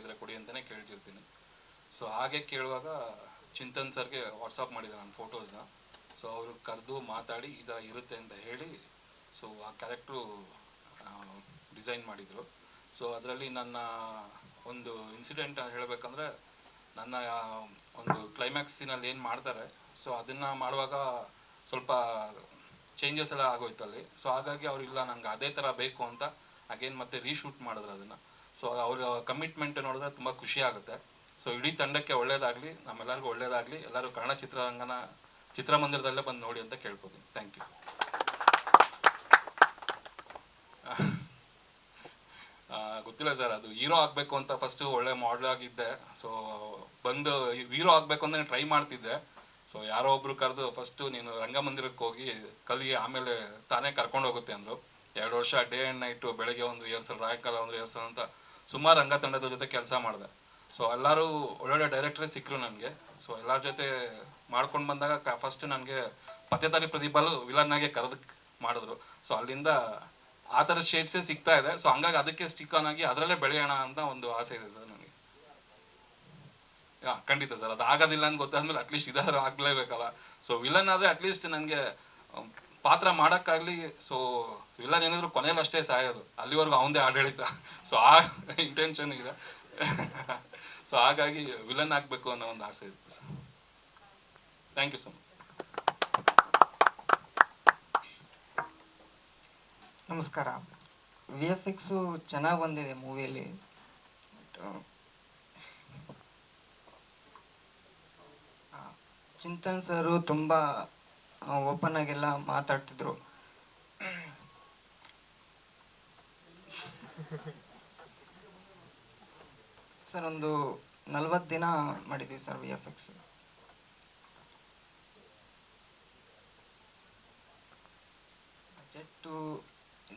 ಇದ್ರೆ ಕೊಡಿ ಅಂತಲೇ ಕೇಳ್ತಿರ್ತೀನಿ. ಸೊ ಹಾಗೆ ಕೇಳುವಾಗ ಚಿಂತನ್ ಸರ್ಗೆ ವಾಟ್ಸಪ್ ಮಾಡಿದೆ ನಾನು ಫೋಟೋಸ್ನ. ಸೊ ಅವರು ಕರೆದು ಮಾತಾಡಿ ಈ ಥರ ಇರುತ್ತೆ ಅಂತ ಹೇಳಿ ಸೊ ಆ ಕ್ಯಾರೆಕ್ಟ್ರು ಡಿಸೈನ್ ಮಾಡಿದರು. ಸೊ ಅದರಲ್ಲಿ ನನ್ನ ಒಂದು ಇನ್ಸಿಡೆಂಟ್ ಹೇಳಬೇಕಂದ್ರೆ, ನನ್ನ ಒಂದು ಕ್ಲೈಮ್ಯಾಕ್ಸಿನಲ್ಲಿ ಏನು ಮಾಡ್ತಾರೆ ಸೊ ಅದನ್ನು ಮಾಡುವಾಗ ಸ್ವಲ್ಪ ಚೇಂಜಸ್ ಎಲ್ಲ ಆಗೋಯ್ತು ಅಲ್ಲಿ. ಸೊ ಹಾಗಾಗಿ ಅವರಿಲ್ಲ ನಂಗೆ ಅದೇ ಥರ ಬೇಕು ಅಂತ ಅಗೇನ್ ಮತ್ತೆ ರೀಶೂಟ್ ಮಾಡಿದ್ರು ಅದನ್ನು. ಸೊ ಅವ್ರ ಕಮಿಟ್ಮೆಂಟ್ ನೋಡಿದ್ರೆ ತುಂಬ ಖುಷಿ ಆಗುತ್ತೆ. ಸೊ ಇಡೀ ತಂಡಕ್ಕೆ ಒಳ್ಳೇದಾಗಲಿ, ನಮ್ಮೆಲ್ಲರಿಗೂ ಒಳ್ಳೇದಾಗಲಿ. ಎಲ್ಲರೂ ಕನ್ನಡ ಚಿತ್ರಮಂದಿರದಲ್ಲೇ ಬಂದು ನೋಡಿ ಅಂತ ಕೇಳ್ಕೊತೀನಿ. Thank you. ಗೊತ್ತಿಲ್ಲ ಸರ್, ಅದು ಹೀರೋ ಆಗಬೇಕು ಅಂತ ಫಸ್ಟು ಒಳ್ಳೆ ಮಾಡಲ್ ಆಗಿದ್ದೆ. ಸೊ ಬಂದು ಹೀರೋ ಆಗಬೇಕು ಅಂತ ಟ್ರೈ ಮಾಡ್ತಿದ್ದೆ. ಸೊ ಯಾರೋ ಒಬ್ರು ಕರೆದು ಫಸ್ಟು ನೀನು ರಂಗಮಂದಿರಕ್ಕೆ ಹೋಗಿ ಕಲಿ, ಆಮೇಲೆ ತಾನೇ ಕರ್ಕೊಂಡು ಹೋಗುತ್ತೆ ಅಂದರು. 2 ವರ್ಷ ಡೇ ಆ್ಯಂಡ್ ನೈಟು, ಬೆಳಗ್ಗೆ ಒಂದು ರಿಹರ್ಸಲ್, ರಾಯಕಾಲ ಒಂದು ರಿಹರ್ಸಲ್ ಅಂತ ಸುಮಾರು ರಂಗ ತಂಡದ ಜೊತೆ ಕೆಲಸ ಮಾಡಿದೆ. ಸೊ ಎಲ್ಲರೂ ಒಳ್ಳೊಳ್ಳೆ ಡೈರೆಕ್ಟ್ರೇ ಸಿಕ್ಕರು ನನಗೆ. ಸೊ ಎಲ್ಲರ ಜೊತೆ ಮಾಡ್ಕೊಂಡು ಬಂದಾಗ ಫಸ್ಟ್ ನನಗೆ ಪತ್ತೆದಾರಿ ಪ್ರದೀಪಲು ವಿಲನ್ನಾಗೆ ಕರೆದು ಮಾಡಿದ್ರು. ಸೊ ಅಲ್ಲಿಂದ ಆ ಥರ ಶೇಡ್ಸೇ ಸಿಗ್ತಾ ಇದೆ. ಸೊ ಹಂಗಾಗಿ ಅದಕ್ಕೆ ಸ್ಟಿಕ್ ಆನ್ ಆಗಿ ಅದರಲ್ಲೇ ಬೆಳೆಯೋಣ ಅಂತ ಒಂದು ಆಸೆ ಇದೆ ಸರ್ ನನಗೆ. ಖಂಡಿತ ಸರ್, ಅದು ಆಗೋದಿಲ್ಲ ಅಂತ ಗೊತ್ತಾದ್ಮೇಲೆ ಅಟ್ಲೀಸ್ಟ್ ಇದಾದ್ರೂ ಆಗಲೇಬೇಕಲ್ಲ. ಸೊ ವಿಲನ್ ಆದರೆ ಅಟ್ಲೀಸ್ಟ್ ನನಗೆ ಪಾತ್ರ ಮಾಡೋಕ್ಕಾಗಲಿ. ಸೊ ವಿಲನ್ ಏನಾದರೂ ಕೊನೆಯಲ್ಲಿ ಅಷ್ಟೇ ಸಾಯೋದು, ಅಲ್ಲಿವರೆಗೂ ಅವನದೇ ಆಡಳಿತ. ಸೊ ಆ ಇಂಟೆನ್ಷನ್ ಇದೆ. ಸೊ ಹಾಗಾಗಿ ವಿಲನ್ ಆಗಬೇಕು ಅನ್ನೋ ಒಂದು ಆಸೆ ಇದೆ. Thank you so much. ನಮಸ್ಕಾರ. ವಿ ಎಫ್ ಎಕ್ಸು ಚೆನ್ನಾಗಿ ಬಂದಿದೆ ಮೂವಿಯಲ್ಲಿ. ಚಿಂತನ್ ಸರು ತುಂಬ ಓಪನ್ ಆಗೆಲ್ಲ ಮಾತಾಡ್ತಿದ್ರು. ಸರ್ ಒಂದು 40 ದಿನ ಮಾಡಿದ್ವಿ sir V F X. Budget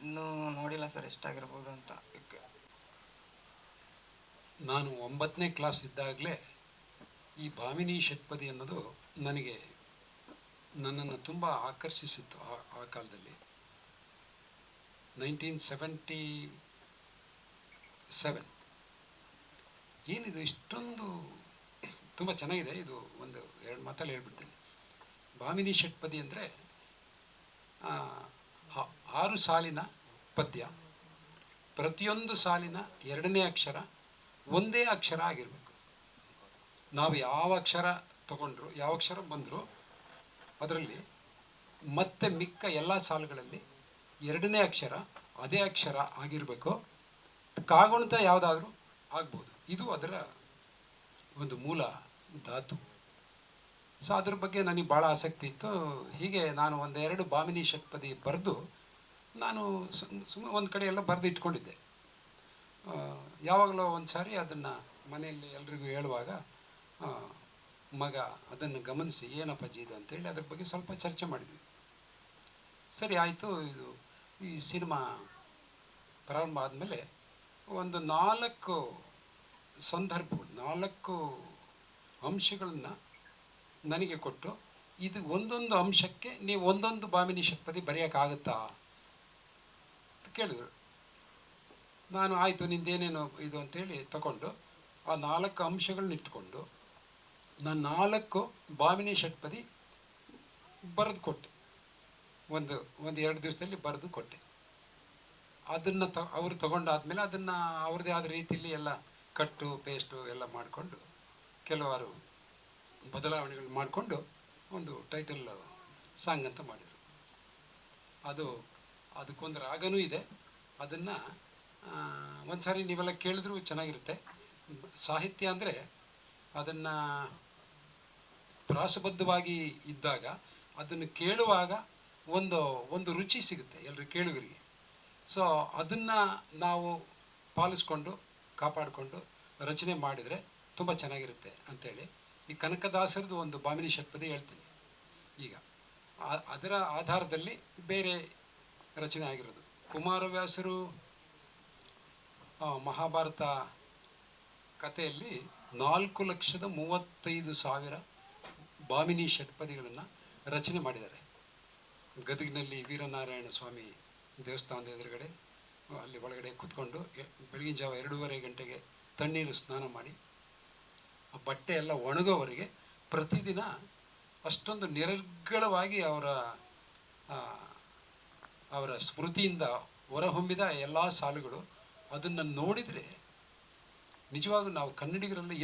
ಇನ್ನೂ ನೋಡಿಲ್ಲ ಸರ್ ಎಷ್ಟಾಗಿರ್ಬೋದು ಅಂತ. ನಾನು 9ನೇ ಕ್ಲಾಸ್ ಇದ್ದಾಗಲೇ ಈ ಭಾಮಿನಿ ಷಟ್ಪದಿ ಅನ್ನೋದು ನನ್ನನ್ನು ತುಂಬ ಆಕರ್ಷಿಸಿತ್ತು. ಆ ಕಾಲದಲ್ಲಿ 1977. ಏನಿದು ಇಷ್ಟೊಂದು ತುಂಬ ಚೆನ್ನಾಗಿದೆ. ಇದು ಒಂದು 2 ಮಾತಲ್ಲಿ ಹೇಳ್ಬಿಡ್ತೇನೆ. ಭಾಮಿನಿ ಷಟ್ಪದಿ ಅಂದರೆ 6 ಸಾಲಿನ ಪದ್ಯ, ಪ್ರತಿಯೊಂದು ಸಾಲಿನ 2ನೇ ಅಕ್ಷರ ಒಂದೇ ಅಕ್ಷರ ಆಗಿರಬೇಕು. ನಾವು ಯಾವ ಅಕ್ಷರ ತಗೊಂಡ್ರು, ಯಾವ ಅಕ್ಷರ ಬಂದರೂ ಅದರಲ್ಲಿ ಮತ್ತೆ ಮಿಕ್ಕ ಎಲ್ಲ ಸಾಲುಗಳಲ್ಲಿ 2ನೇ ಅಕ್ಷರ ಅದೇ ಅಕ್ಷರ ಆಗಿರಬೇಕು. ಕಾಗುಣಿತ ಯಾವುದಾದ್ರೂ ಆಗ್ಬೋದು. ಇದು ಅದರ ಒಂದು ಮೂಲ ಧಾತು. ಸೊ ಅದ್ರ ಬಗ್ಗೆ ನನಗೆ ಭಾಳ ಆಸಕ್ತಿ ಇತ್ತು. ಹೀಗೆ ನಾನು 1-2 ಭಾಮಿನಿ ಷಟ್ಪದಿ ಬರೆದು ನಾನು ಸುಮ್ಮನೆ ಒಂದು ಕಡೆ ಎಲ್ಲ ಬರೆದು ಇಟ್ಕೊಂಡಿದ್ದೆ. ಯಾವಾಗಲೂ ಒಂದು ಸಾರಿ ಅದನ್ನು ಮನೆಯಲ್ಲಿ ಎಲ್ರಿಗೂ ಹೇಳುವಾಗ ಮಗ ಅದನ್ನು ಗಮನಿಸಿ ಏನಪ್ಪಾಜಿ ಇದು ಅಂತೇಳಿ ಅದ್ರ ಬಗ್ಗೆ ಸ್ವಲ್ಪ ಚರ್ಚೆ ಮಾಡಿದ್ವಿ. ಸರಿ ಆಯಿತು. ಇದು ಈ ಸಿನಿಮಾ ಪ್ರಾರಂಭ ಆದಮೇಲೆ ಒಂದು 4 ಸಂದರ್ಭಗಳು, 4 ಅಂಶಗಳನ್ನು ನನಗೆ ಕೊಟ್ಟು, ಇದು ಒಂದೊಂದು ಅಂಶಕ್ಕೆ ನೀವು ಒಂದೊಂದು ಭಾಮಿನಿ ಷಟ್ಪದಿ ಬರೆಯೋಕ್ಕಾಗುತ್ತಾ ಅಂತ ಕೇಳಿದ್ರು. ನಾನು ಆಯಿತು ನಿಂದೇನೇನು ಇದು ಅಂತೇಳಿ ತಗೊಂಡು ಆ 4 ಅಂಶಗಳನ್ನ ಇಟ್ಕೊಂಡು ನಾನು 4 ಭಾಮಿನಿ ಷಟ್ಪದಿ ಬರೆದು ಕೊಟ್ಟೆ. ಒಂದು 2 ದಿವಸದಲ್ಲಿ ಬರೆದು ಕೊಟ್ಟೆ. ಅದನ್ನು ಅವರು ತಗೊಂಡಾದ್ಮೇಲೆ ಅದನ್ನು ಅವ್ರದ್ದೇ ಆದ ರೀತಿಯಲ್ಲಿ ಎಲ್ಲ ಕಟ್ಟು ಪೇಸ್ಟು ಎಲ್ಲ ಮಾಡಿಕೊಂಡು ಕೆಲವಾರು ಬದಲಾವಣೆಗಳು ಮಾಡಿಕೊಂಡು ಒಂದು ಟೈಟಲ್ ಸಾಂಗ್ ಅಂತ ಮಾಡಿದರು. ಅದಕ್ಕೊಂದು ರಾಗನೂ ಇದೆ. ಅದನ್ನು ಒಂದು ಸಾರಿ ನೀವೆಲ್ಲ ಕೇಳಿದ್ರೂ ಚೆನ್ನಾಗಿರುತ್ತೆ. ಸಾಹಿತ್ಯ ಅಂದರೆ ಅದನ್ನು ಪ್ರಾಸಬದ್ಧವಾಗಿ ಇದ್ದಾಗ ಅದನ್ನು ಕೇಳುವಾಗ ಒಂದು ರುಚಿ ಸಿಗುತ್ತೆ ಎಲ್ಲರೂ ಕೇಳುಗರಿಗೆ. ಸೊ ಅದನ್ನು ನಾವು ಪಾಲಿಸ್ಕೊಂಡು ಕಾಪಾಡಿಕೊಂಡು ರಚನೆ ಮಾಡಿದರೆ ತುಂಬ ಚೆನ್ನಾಗಿರುತ್ತೆ ಅಂಥೇಳಿ ಈ ಕನಕದಾಸರದು ಒಂದು ಭಾಮಿನಿ ಷಟ್ಪದಿ ಹೇಳ್ತೀನಿ. ಈಗ ಅದರ ಆಧಾರದಲ್ಲಿ ಬೇರೆ ರಚನೆ ಆಗಿರೋದು. ಕುಮಾರವ್ಯಾಸರು ಮಹಾಭಾರತ ಕಥೆಯಲ್ಲಿ 4,35,000 ಭಾಮಿನಿ ಷಟ್ಪದಿಗಳನ್ನು ರಚನೆ ಮಾಡಿದ್ದಾರೆ. ಗದಗಿನಲ್ಲಿ ವೀರನಾರಾಯಣ ಸ್ವಾಮಿ ದೇವಸ್ಥಾನದ ಎದುರುಗಡೆ ಅಲ್ಲಿ ಒಳಗಡೆ ಕೂತ್ಕೊಂಡು ಬೆಳಗಿನ ಜಾವ 2:30 ಗಂಟೆಗೆ ತಣ್ಣೀರು ಸ್ನಾನ ಮಾಡಿ ಆ ಬಟ್ಟೆ ಎಲ್ಲ ಒಣಗೋವರೆಗೆ ಪ್ರತಿದಿನ ಅಷ್ಟೊಂದು ನಿರರ್ಗಳವಾಗಿ ಅವರ ಸ್ಮೃತಿಯಿಂದ ಹೊರಹೊಮ್ಮಿದ ಎಲ್ಲ ಸಾಲುಗಳು. ಅದನ್ನು ನೋಡಿದರೆ ನಿಜವಾಗೂ ನಾವು ಕನ್ನಡಿಗರಲ್ಲಿ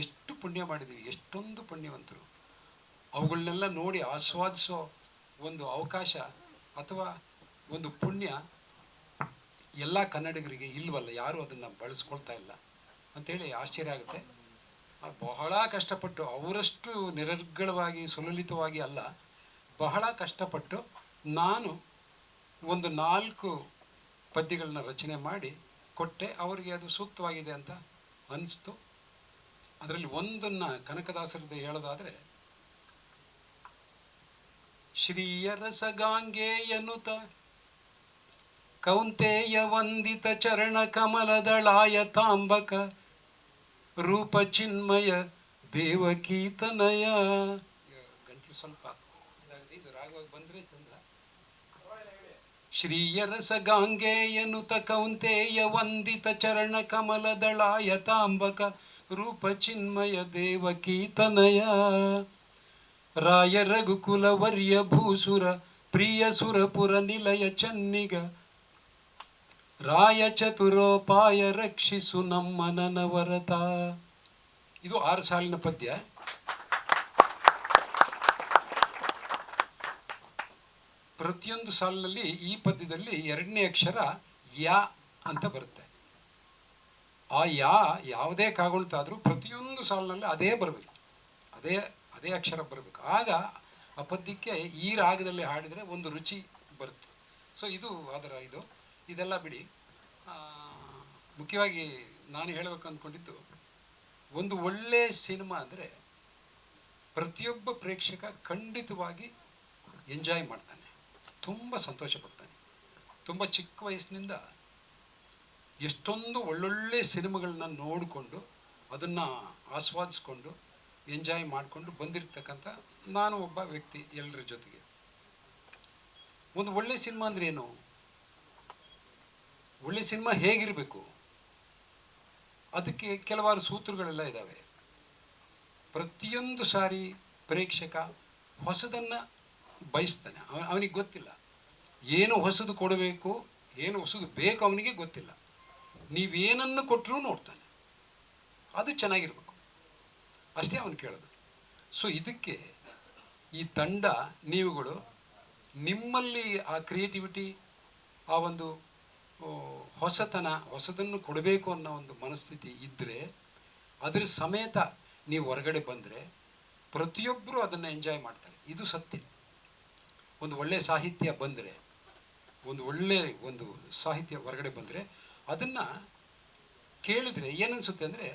ಎಷ್ಟು ಪುಣ್ಯ ಮಾಡಿದ್ದೀವಿ, ಎಷ್ಟೊಂದು ಪುಣ್ಯವಂತರು. ಅವುಗಳನ್ನೆಲ್ಲ ನೋಡಿ ಆಸ್ವಾದಿಸೋ ಒಂದು ಅವಕಾಶ ಅಥವಾ ಒಂದು ಪುಣ್ಯ ಎಲ್ಲ ಕನ್ನಡಿಗರಿಗೆ ಇಲ್ವಲ್ಲ. ಯಾರೂ ಅದನ್ನು ಬಳಸ್ಕೊಳ್ತಾ ಇಲ್ಲ ಅಂಥೇಳಿ ಆಶ್ಚರ್ಯ ಆಗುತ್ತೆ. ಬಹಳ ಕಷ್ಟಪಟ್ಟು, ಅವರಷ್ಟು ನಿರರ್ಗಳವಾಗಿ ಸುಲಲಿತವಾಗಿ ಅಲ್ಲ, ಬಹಳ ಕಷ್ಟಪಟ್ಟು ನಾನು ಒಂದು 4 ಪದ್ಯಗಳನ್ನ ರಚನೆ ಮಾಡಿ ಕೊಟ್ಟೆ. ಅವರಿಗೆ ಅದು ಸೂಕ್ತವಾಗಿದೆ ಅಂತ ಅನಿಸ್ತು. ಅದರಲ್ಲಿ ಒಂದನ್ನು ಕನಕದಾಸರದ್ದು ಹೇಳೋದಾದರೆ, ಶ್ರೀಯರಸಗಾಂಗೆಯನುತ ಕೌಂತೆಯ ವಂದಿತ ಚರಣ ಕಮಲದಳಾಯ ತಾಂಬಕ ರೂಪ ಚಿನ್ಮಯ ದೇವಕೀತನಯ. ಗಂಟಲು ಸ್ವಲ್ಪ ಇದು ರಾಗವಾಗಿ ಬಂದರೆ ಚಂದ. ಶ್ರೀಯರಸಗಾಂಗೆಯನುತ ಕೌಂತೆಯ ವಂದಿತ ಚರಣ ಕಮಲದಳಾಯ ತಾಂಬಕ ರೂಪ ಚಿನ್ಮಯ ದೇವಕೀತನಯ. ರಾಯ ರಘುಕುಲ ವರ್ಯ ಭೂಸುರ ಪ್ರಿಯ ಸುರಪುರ ನಿಲಯ ಚನ್ನಿಗ ರಾಯ ಚತುರೋಪಾಯ ರಕ್ಷಿಸು ನಮ್ಮ ನನವರತ. ಇದು 6 ಸಾಲಿನ ಪದ್ಯ. ಪ್ರತಿಯೊಂದು ಸಾಲಿನಲ್ಲಿ ಈ ಪದ್ಯದಲ್ಲಿ 2ನೇ ಅಕ್ಷರ ಯಾ ಅಂತ ಬರುತ್ತೆ. ಆ ಯಾವುದೇ ಕಾಗುಣಿತಾದ್ರೂ ಪ್ರತಿಯೊಂದು ಸಾಲಿನಲ್ಲಿ ಅದೇ ಬರಬೇಕು, ಅದೇ ಅದೇ ಅಕ್ಷರ ಬರಬೇಕು. ಆಗ ಆ ಪದ್ಯಕ್ಕೆ ಈ ರಾಗದಲ್ಲಿ ಹಾಡಿದರೆ ಒಂದು ರುಚಿ ಬರುತ್ತೆ. ಸೊ ಇದು ಅದರ ಇದೆಲ್ಲ ಬಿಡಿ. ಮುಖ್ಯವಾಗಿ ನಾನು ಹೇಳಬೇಕು ಅಂದ್ಕೊಂಡಿದ್ದು, ಒಂದು ಒಳ್ಳೆ ಸಿನಿಮಾ ಅಂದರೆ ಪ್ರತಿಯೊಬ್ಬ ಪ್ರೇಕ್ಷಕ ಖಂಡಿತವಾಗಿ ಎಂಜಾಯ್ ಮಾಡ್ತಾನೆ, ತುಂಬ ಸಂತೋಷ ಪಡ್ತಾನೆ. ತುಂಬ ಚಿಕ್ಕ ವಯಸ್ಸಿನಿಂದ ಎಷ್ಟೊಂದು ಒಳ್ಳೊಳ್ಳೆ ಸಿನಿಮಾಗಳನ್ನ ನೋಡಿಕೊಂಡು ಅದನ್ನು ಆಸ್ವಾದಿಸ್ಕೊಂಡು ಎಂಜಾಯ್ ಮಾಡಿಕೊಂಡು ಬಂದಿರತಕ್ಕಂಥ ನಾನು ಒಬ್ಬ ವ್ಯಕ್ತಿ ಎಲ್ಲರ ಜೊತೆಗೆ. ಒಂದು ಒಳ್ಳೆ ಸಿನಿಮಾ ಅಂದ್ರೆ ಏನು? ಒಳ್ಳೆ ಸಿನಿಮಾ ಹೇಗಿರಬೇಕು? ಅದಕ್ಕೆ ಕೆಲವಾರು ಸೂತ್ರಗಳೆಲ್ಲ ಇದ್ದಾವೆ. ಪ್ರತಿಯೊಂದು ಸಾರಿ ಪ್ರೇಕ್ಷಕ ಹೊಸದನ್ನು ಬಯಸ್ತಾನೆ. ಅವನಿಗೆ ಗೊತ್ತಿಲ್ಲ ಏನು ಹೊಸದು ಕೊಡಬೇಕು, ಏನು ಹೊಸದು ಬೇಕು, ಅವನಿಗೆ ಗೊತ್ತಿಲ್ಲ. ನೀವೇನನ್ನು ಕೊಟ್ಟರೂ ನೋಡ್ತಾನೆ, ಅದು ಚೆನ್ನಾಗಿರ್ಬೇಕು, ಅಷ್ಟೇ ಅವನು ಕೇಳೋದು. ಸೊ ಇದಕ್ಕೆ ಈ ತಂಡ, ನೀವುಗಳು ನಿಮ್ಮಲ್ಲಿ ಆ ಕ್ರಿಯೇಟಿವಿಟಿ, ಆ ಒಂದು ಹೊಸದನ್ನು ಕೊಡಬೇಕು ಅನ್ನೋ ಒಂದು ಮನಸ್ಥಿತಿ ಇದ್ದರೆ ಅದರ ಸಮೇತ ನೀವು ಹೊರಗಡೆ ಬಂದರೆ ಪ್ರತಿಯೊಬ್ಬರು ಅದನ್ನು ಎಂಜಾಯ್ ಮಾಡ್ತಾರೆ. ಇದು ಸತ್ಯ. ಒಂದು ಒಳ್ಳೆಯ ಸಾಹಿತ್ಯ ಬಂದರೆ, ಒಂದು ಸಾಹಿತ್ಯ ಹೊರಗಡೆ ಬಂದರೆ ಅದನ್ನು ಕೇಳಿದರೆ ಏನನ್ಸುತ್ತೆ ಅಂದರೆ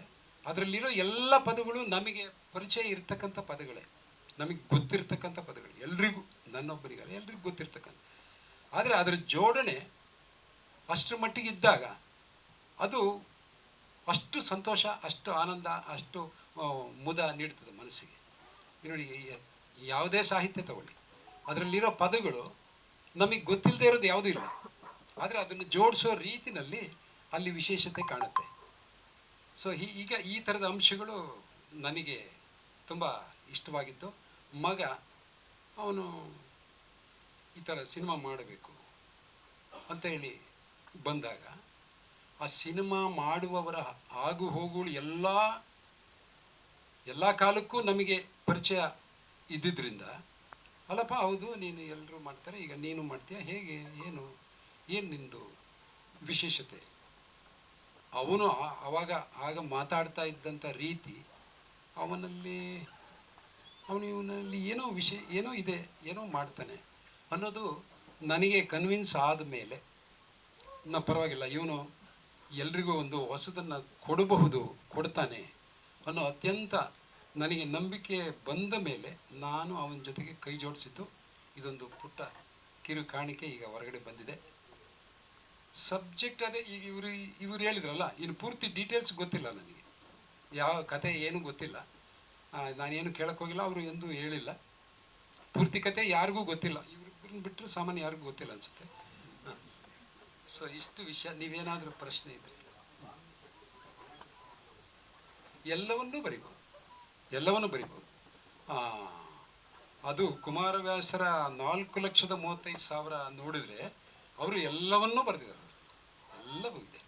ಅದರಲ್ಲಿರೋ ಎಲ್ಲ ಪದಗಳು ನಮಗೆ ಪರಿಚಯ ಇರ್ತಕ್ಕಂಥ ಪದಗಳೇ, ನಮಗೆ ಗೊತ್ತಿರ್ತಕ್ಕಂಥ ಪದಗಳು, ಎಲ್ರಿಗೂ, ನನ್ನೊಬ್ಬರಿಗಲ್ಲ ಎಲ್ರಿಗೂ ಗೊತ್ತಿರ್ತಕ್ಕಂಥ. ಆದರೆ ಅದರ ಜೋಡಣೆ ಅಷ್ಟರ ಮಟ್ಟಿಗಿದ್ದಾಗ ಅದು ಅಷ್ಟು ಸಂತೋಷ, ಅಷ್ಟು ಆನಂದ, ಅಷ್ಟು ಮುದ ನೀಡ್ತದೆ ಮನಸ್ಸಿಗೆ. ನೋಡಿ, ಯಾವುದೇ ಸಾಹಿತ್ಯ ತಗೊಳ್ಳಿ, ಅದರಲ್ಲಿರೋ ಪದಗಳು ನಮಗೆ ಗೊತ್ತಿಲ್ಲದೆ ಇರೋದು ಯಾವುದೂ ಇಲ್ಲ. ಆದರೆ ಅದನ್ನು ಜೋಡಿಸೋ ರೀತಿನಲ್ಲಿ ಅಲ್ಲಿ ವಿಶೇಷತೆ ಕಾಣುತ್ತೆ. ಸೊ ಈಗ ಈ ಥರದ ಅಂಶಗಳು ನನಗೆ ತುಂಬ ಇಷ್ಟವಾಗಿತ್ತು. ಮಗ ಅವನು ಈ ಥರ ಸಿನಿಮಾ ಮಾಡಬೇಕು ಅಂತ ಹೇಳಿ ಬಂದಾಗ ಆ ಸಿನಿಮಾ ಮಾಡುವವರ ಆಗು ಹೋಗುಗಳು ಎಲ್ಲ ಕಾಲಕ್ಕೂ ನಮಗೆ ಪರಿಚಯ ಇದ್ದಿದ್ದರಿಂದ, ಅಲ್ಲಪ್ಪ ಹೌದು ನೀನು ಎಲ್ಲರೂ ಮಾಡ್ತಾರೆ, ಈಗ ನೀನು ಮಾಡ್ತೀಯ, ಹೇಗೆ, ಏನು ನಿಂದು ವಿಶೇಷತೆ? ಅವನು ಆಗ ಮಾತಾಡ್ತಾ ಇದ್ದಂಥ ರೀತಿ, ಇವನಲ್ಲಿ ಏನೋ ಇದೆ, ಏನೋ ಮಾಡ್ತಾನೆ ಅನ್ನೋದು ನನಗೆ ಕನ್ವಿನ್ಸ್ ಆದ ಮೇಲೆ ಪರವಾಗಿಲ್ಲ, ಇವನು ಎಲ್ರಿಗೂ ಒಂದು ಹೊಸದನ್ನು ಕೊಡ್ತಾನೆ ಅನ್ನೋ ಅತ್ಯಂತ ನನಗೆ ನಂಬಿಕೆ ಬಂದ ಮೇಲೆ ನಾನು ಅವನ ಜೊತೆಗೆ ಕೈ ಜೋಡಿಸಿದ್ದು ಇದೊಂದು ಪುಟ್ಟ ಕಿರು ಕಾಣಿಕೆ ಈಗ ಹೊರಗಡೆ ಬಂದಿದೆ. ಸಬ್ಜೆಕ್ಟ್ ಅದೇ. ಈಗ ಇವರು ಹೇಳಿದ್ರಲ್ಲ, ಇನ್ನು ಪೂರ್ತಿ ಡೀಟೇಲ್ಸ್ ಗೊತ್ತಿಲ್ಲ ನನಗೆ, ಯಾವ ಕತೆ ಏನೂ ಗೊತ್ತಿಲ್ಲ, ನಾನೇನು ಕೇಳೋಕ್ಕೋಗಿಲ್ಲ, ಅವರು ಎಂದೂ ಹೇಳಿಲ್ಲ. ಪೂರ್ತಿ ಕತೆ ಯಾರಿಗೂ ಗೊತ್ತಿಲ್ಲ, ಇವ್ರಿಬ್ಬರನ್ನ ಬಿಟ್ಟರೆ ಸಾಮಾನ್ಯ ಯಾರಿಗೂ ಗೊತ್ತಿಲ್ಲ ಅನಿಸುತ್ತೆ. ಸೊ ಇಷ್ಟು ವಿಷಯ. ನೀವೇನಾದರೂ ಪ್ರಶ್ನೆ ಇದ್ರೆ ಎಲ್ಲವನ್ನೂ ಬರಿಬೋದು. ಅದು ಕುಮಾರವ್ಯಾಸರ 4,35,000 ನೋಡಿದ್ರೆ ಅವರು ಎಲ್ಲವನ್ನೂ ಬರೆದಿದ್ದಾರೆ, ಎಲ್ಲವೂ ಇದೆ.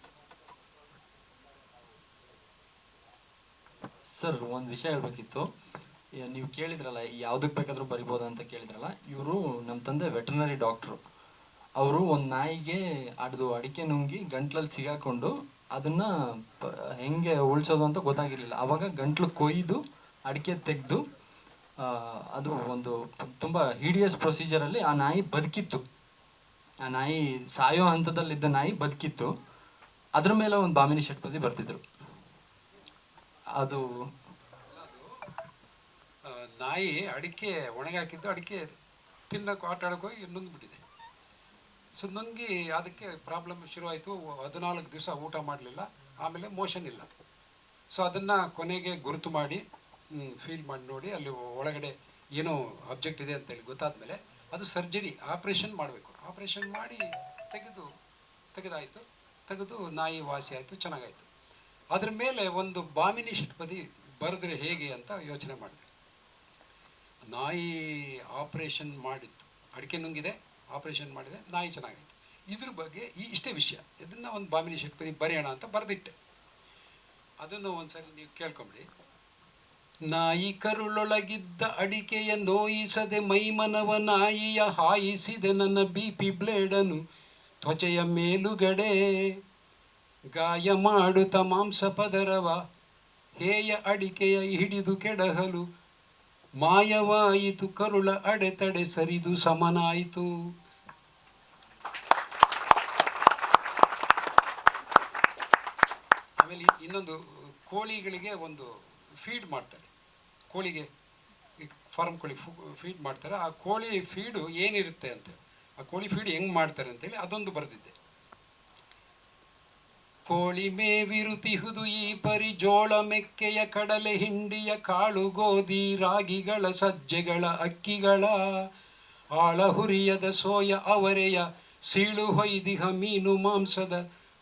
ಸರ್, ಒಂದು ವಿಷಯ ಹೇಳ್ಬೇಕಿತ್ತು. ನೀವು ಕೇಳಿದ್ರಲ್ಲ ಯಾವುದಕ್ಕೆ ಬೇಕಾದರೂ ಬರಿಬೋದು ಅಂತ ಕೇಳಿದ್ರಲ್ಲ, ಇವರು ನಮ್ಮ ತಂದೆ ವೆಟರ್ನರಿ ಡಾಕ್ಟ್ರು. ಅವರು ಒಂದು ನಾಯಿಗೆ ಅಡಿಕೆ ನುಂಗಿ ಗಂಟ್ಲಲ್ಲಿ ಸಿಗಾಕೊಂಡು ಅದನ್ನು ಹೆಂಗೆ ಉಳಿಸೋದು ಅಂತ ಗೊತ್ತಾಗಿರಲಿಲ್ಲ. ಆವಾಗ ಗಂಟ್ಲು ಕೊಯ್ದು ಅಡಿಕೆ ತೆಗೆದು ಅದು ಒಂದು ತುಂಬ ಹಿಡಿಯಸ್ ಪ್ರೊಸೀಜರಲ್ಲಿ ಆ ನಾಯಿ ಬದುಕಿತ್ತು. ಆ ನಾಯಿ ಸಾಯೋ ಹಂತದಲ್ಲಿದ್ದ ನಾಯಿ ಬದುಕಿತ್ತು. ಅದ್ರ ಮೇಲೆ ಒಂದು ಭಾಮಿನಿ ಷಟ್ಪದಿ ಬರ್ತಿದ್ರು. ಅದು ನಾಯಿ ಅಡಿಕೆ ಒಣಗಾಕಿದ್ದು, ಅಡಿಕೆ ತಿನ್ನೋಕೆ ಆಟ ಆಡೋಕೆ ಹೋಗಿ ನುಂಗ್ಬಿಟ್ಟಿದೆ. ಸೊ ನುಂಗಿ ಅದಕ್ಕೆ ಪ್ರಾಬ್ಲಮ್ ಶುರುವಾಯಿತು. 14 ದಿವಸ ಊಟ ಮಾಡಲಿಲ್ಲ, ಆಮೇಲೆ ಮೋಷನ್ ಇಲ್ಲ. ಸೊ ಅದನ್ನು ಕೊನೆಗೆ ಗುರುತು ಮಾಡಿ ಫೀಲ್ ಮಾಡಿ ನೋಡಿ ಅಲ್ಲಿ ಒಳಗಡೆ ಏನೋ ಆಬ್ಜೆಕ್ಟ್ ಇದೆ ಅಂತೇಳಿ ಗೊತ್ತಾದ್ಮೇಲೆ ಅದು ಸರ್ಜರಿ, ಆಪ್ರೇಷನ್ ಮಾಡಬೇಕು. ಆಪ್ರೇಷನ್ ಮಾಡಿ ತೆಗೆದು ನಾಯಿ ವಾಸಿ ಆಯಿತು, ಚೆನ್ನಾಗಾಯಿತು. ಅದ್ರ ಮೇಲೆ ಒಂದು ಭಾಮಿನಿ ಷಟ್ಪದಿ ಬರೆದ್ರೆ ಹೇಗೆ ಅಂತ ಯೋಚನೆ ಮಾಡಿದೆ. ನಾಯಿ ಆಪ್ರೇಷನ್ ಮಾಡಿತ್ತು, ಅಡಿಕೆ ನುಂಗಿದೆ, ಆಪ್ರೇಷನ್ ಮಾಡಿದೆ, ನಾಯಿ ಚೆನ್ನಾಗಾಯಿತು. ಇದ್ರ ಬಗ್ಗೆ ಇಷ್ಟೇ ವಿಷಯ, ಇದನ್ನು ಒಂದು ಭಾಮಿನಿ ಷಟ್ಪದಿ ಬರೆಯೋಣ ಅಂತ ಬರೆದಿಟ್ಟೆ. ಅದನ್ನು ಒಂದ್ಸರಿ ನೀವು ಕೇಳ್ಕೊಂಬಿಡಿ. ನಾಯಿ ಕರುಳೊಳಗಿದ್ದ ಅಡಿಕೆಯ ನೋಯಿಸದೆ ಮೈಮನವ ನಾಯಿಯ ಹಾಯಿಸಿದೆ ನನ್ನ BP ಬ್ಲೇಡನು ತ್ವಚೆಯ ಮೇಲುಗಡೆ ಗಾಯ ಮಾಡುತ್ತ ಮಾಂಸ ಪದರವ ಹೇಯ ಅಡಿಕೆಯ ಹಿಡಿದು ಕೆಡಹಲು ಮಾಯವಾಯಿತು ಕರುಳ ಅಡೆತಡೆ ಸರಿದು ಸಮನಾಯಿತು. ಆಮೇಲೆ ಇನ್ನೊಂದು, ಕೋಳಿಗಳಿಗೆ ಒಂದು ಫೀಡ್ ಮಾಡ್ತಾರೆ, ಕೋಳಿಗೆ ಫಾರ್ಮ್ ಕೋಳಿ ಫೀಡ್ ಮಾಡ್ತಾರೆ. ಆ ಕೋಳಿ ಫೀಡು ಏನಿರುತ್ತೆ ಅಂತ, ಆ ಕೋಳಿ ಫೀಡ್ ಹೆಂಗೆ ಮಾಡ್ತಾರೆ ಅಂತೇಳಿ ಅದೊಂದು ಬರೆದಿದ್ದೆ. ಕೋಳಿ ಮೇವಿರುತಿಹುದು ಈ ಪರಿ ಜೋಳ ಮೆಕ್ಕೆಯ ಕಡಲೆ ಹಿಂಡಿಯ ಕಾಳು ಗೋಧಿ ರಾಗಿಗಳ ಸಜ್ಜೆಗಳ ಅಕ್ಕಿಗಳ ಆಳ ಹುರಿಯದ ಸೋಯ ಅವರೆಯ ಸೀಳು ಹೊಯ್ದಿಹ ಮೀನು ಮಾಂಸದ